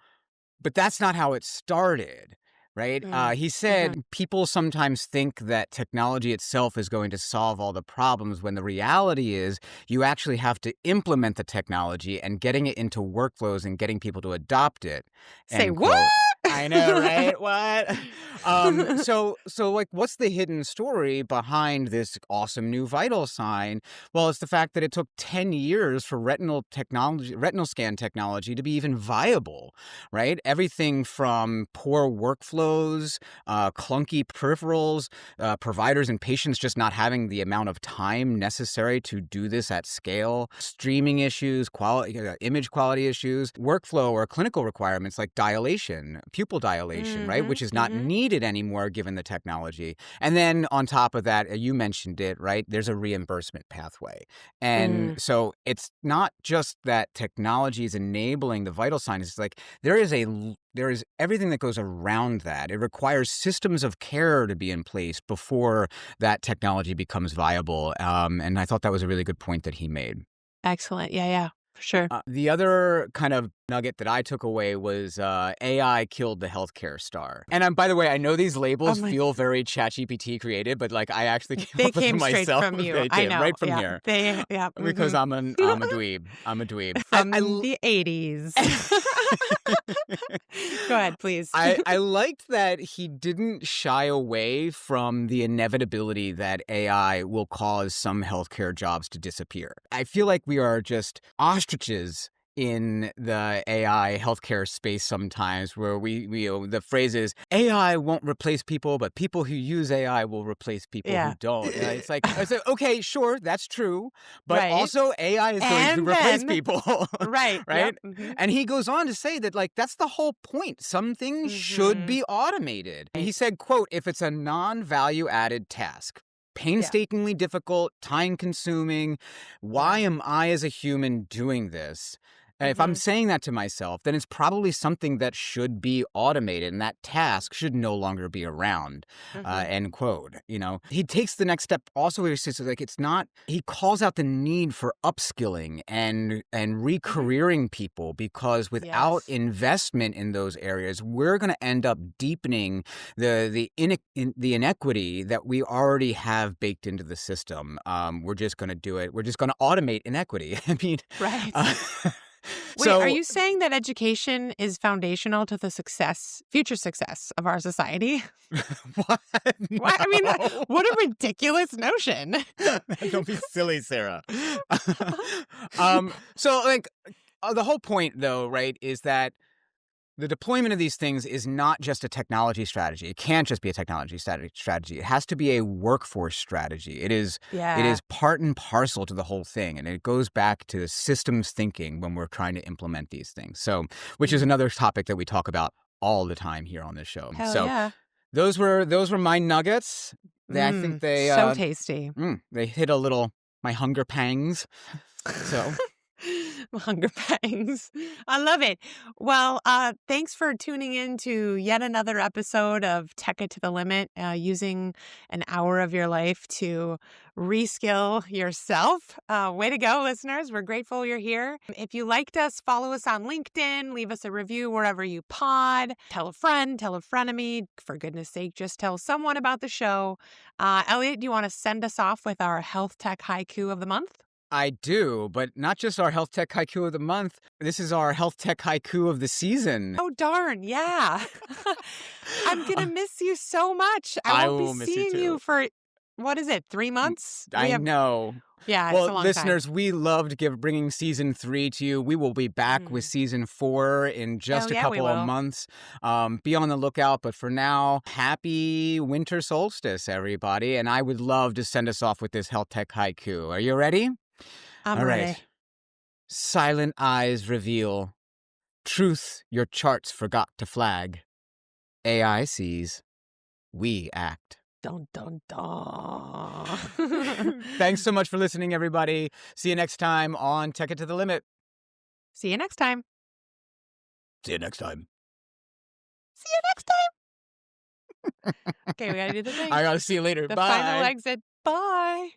but that's not how it started, right? Mm. He Mhm. said people sometimes think that technology itself is going to solve all the problems when the reality is you actually have to implement the technology and getting it into workflows and getting people to adopt it, Say end what? quote. I know, right? What? So like, what's the hidden story behind this awesome new vital sign? Well, it's the fact that it took 10 years for retinal scan technology to be even viable, right? Everything from poor workflows, clunky peripherals, providers and patients just not having the amount of time necessary to do this at scale, streaming issues, image quality issues, workflow or clinical requirements like dilation, pupil dilation, right? Mhm, Which is not mhm. needed anymore given the technology. And then on top of that, you mentioned it, right? There's a reimbursement pathway. And Mm. so it's not just that technology is enabling the vital signs. It's like there is everything that goes around that. It requires systems of care to be in place before that technology becomes viable. And I thought that was a really good point that he made. Excellent. Yeah, yeah, for sure. The other kind of nugget that I took away was AI killed the healthcare star. And by the way, I know these Oh labels my feel very ChatGPT created, but like I actually came They up with them came straight myself. from you. They I came know. right from Yeah. here Yeah. because Mhm. I'm a dweeb. I'm a dweeb. From the 80s. Go ahead, please. I liked that he didn't shy away from the inevitability that AI will cause some healthcare jobs to disappear. I feel like we are just ostriches in the AI healthcare space sometimes where the phrase is AI won't replace people, but people who use AI will replace people who Yeah. don't. And it's like, okay, sure, that's true. But Right. also AI is going to And replace then people. right. Yep. Right? Mhm. And he goes on to say that, like, that's the whole point. Some things should Mhm. be automated. Right. He said, quote, if it's a non-value added task, Yeah. painstakingly difficult, time consuming, why Yeah. am I as a human doing this? And if I'm Mhm. saying that to myself, then it's probably something that should be automated and that task should no longer be around, Mhm. end quote. He takes the next step also where he says, like, it's not, he calls out the need for upskilling and Mhm. re-careering people because without Yes. investment in those areas, we're going to end up deepening the inequity that we already have baked into the system. We're just going to do it. We're just going to automate inequity. I mean, Right. uh, Wait, are so you saying that education is foundational to the future success of our society? what? What? I mean, No. what a ridiculous notion. Don't be silly, Sarah. So like the whole point though, right, is that the deployment of these things is not just a technology strategy. It can't just be a technology strategy. It has to be a workforce strategy. It Yeah. is part and parcel to the whole thing. And it goes back to systems thinking when we're trying to implement these things. So, which is Mhm. another topic that we talk about all the time here on this show. Hell So yeah. those were my nuggets. I think So tasty. they hit my hunger pangs. So Hunger pangs. I love it. Well, thanks for tuning in to yet another episode of Tech It to the Limit, using an hour of your life to reskill yourself. Way to go, listeners. We're grateful you're here. If you liked us, follow us on LinkedIn, leave us a review wherever you pod, tell a friend, tell a frenemy. For goodness sake, just tell someone about the show. Elliot, do you want to send us off with our health tech haiku of the month? I do, but not just our Health Tech Haiku of the month. This is our Health Tech Haiku of the season. Oh, darn. Yeah. I'm going to miss you so much. I I won't will be miss you seeing you too. for, what is it, 3 months? I know. Yeah, it's Well, a long time. listeners, we loved bringing season 3 to you. We will be back with season 4 in just a yeah, we couple of will. months. Be on the lookout. But for now, happy winter solstice, everybody. And I would love to send us off with this Health Tech Haiku. Are you ready? I'm All ready. right. Silent eyes reveal truth your charts forgot to flag. AI sees, we act. Dun, dun, dun. Thanks so much for listening, everybody. See you next time on Tech It to the Limit. See you next time. See you next time. See you next time. Okay, we got to do the thing. I gotta see you later. The Bye. final exit. Bye.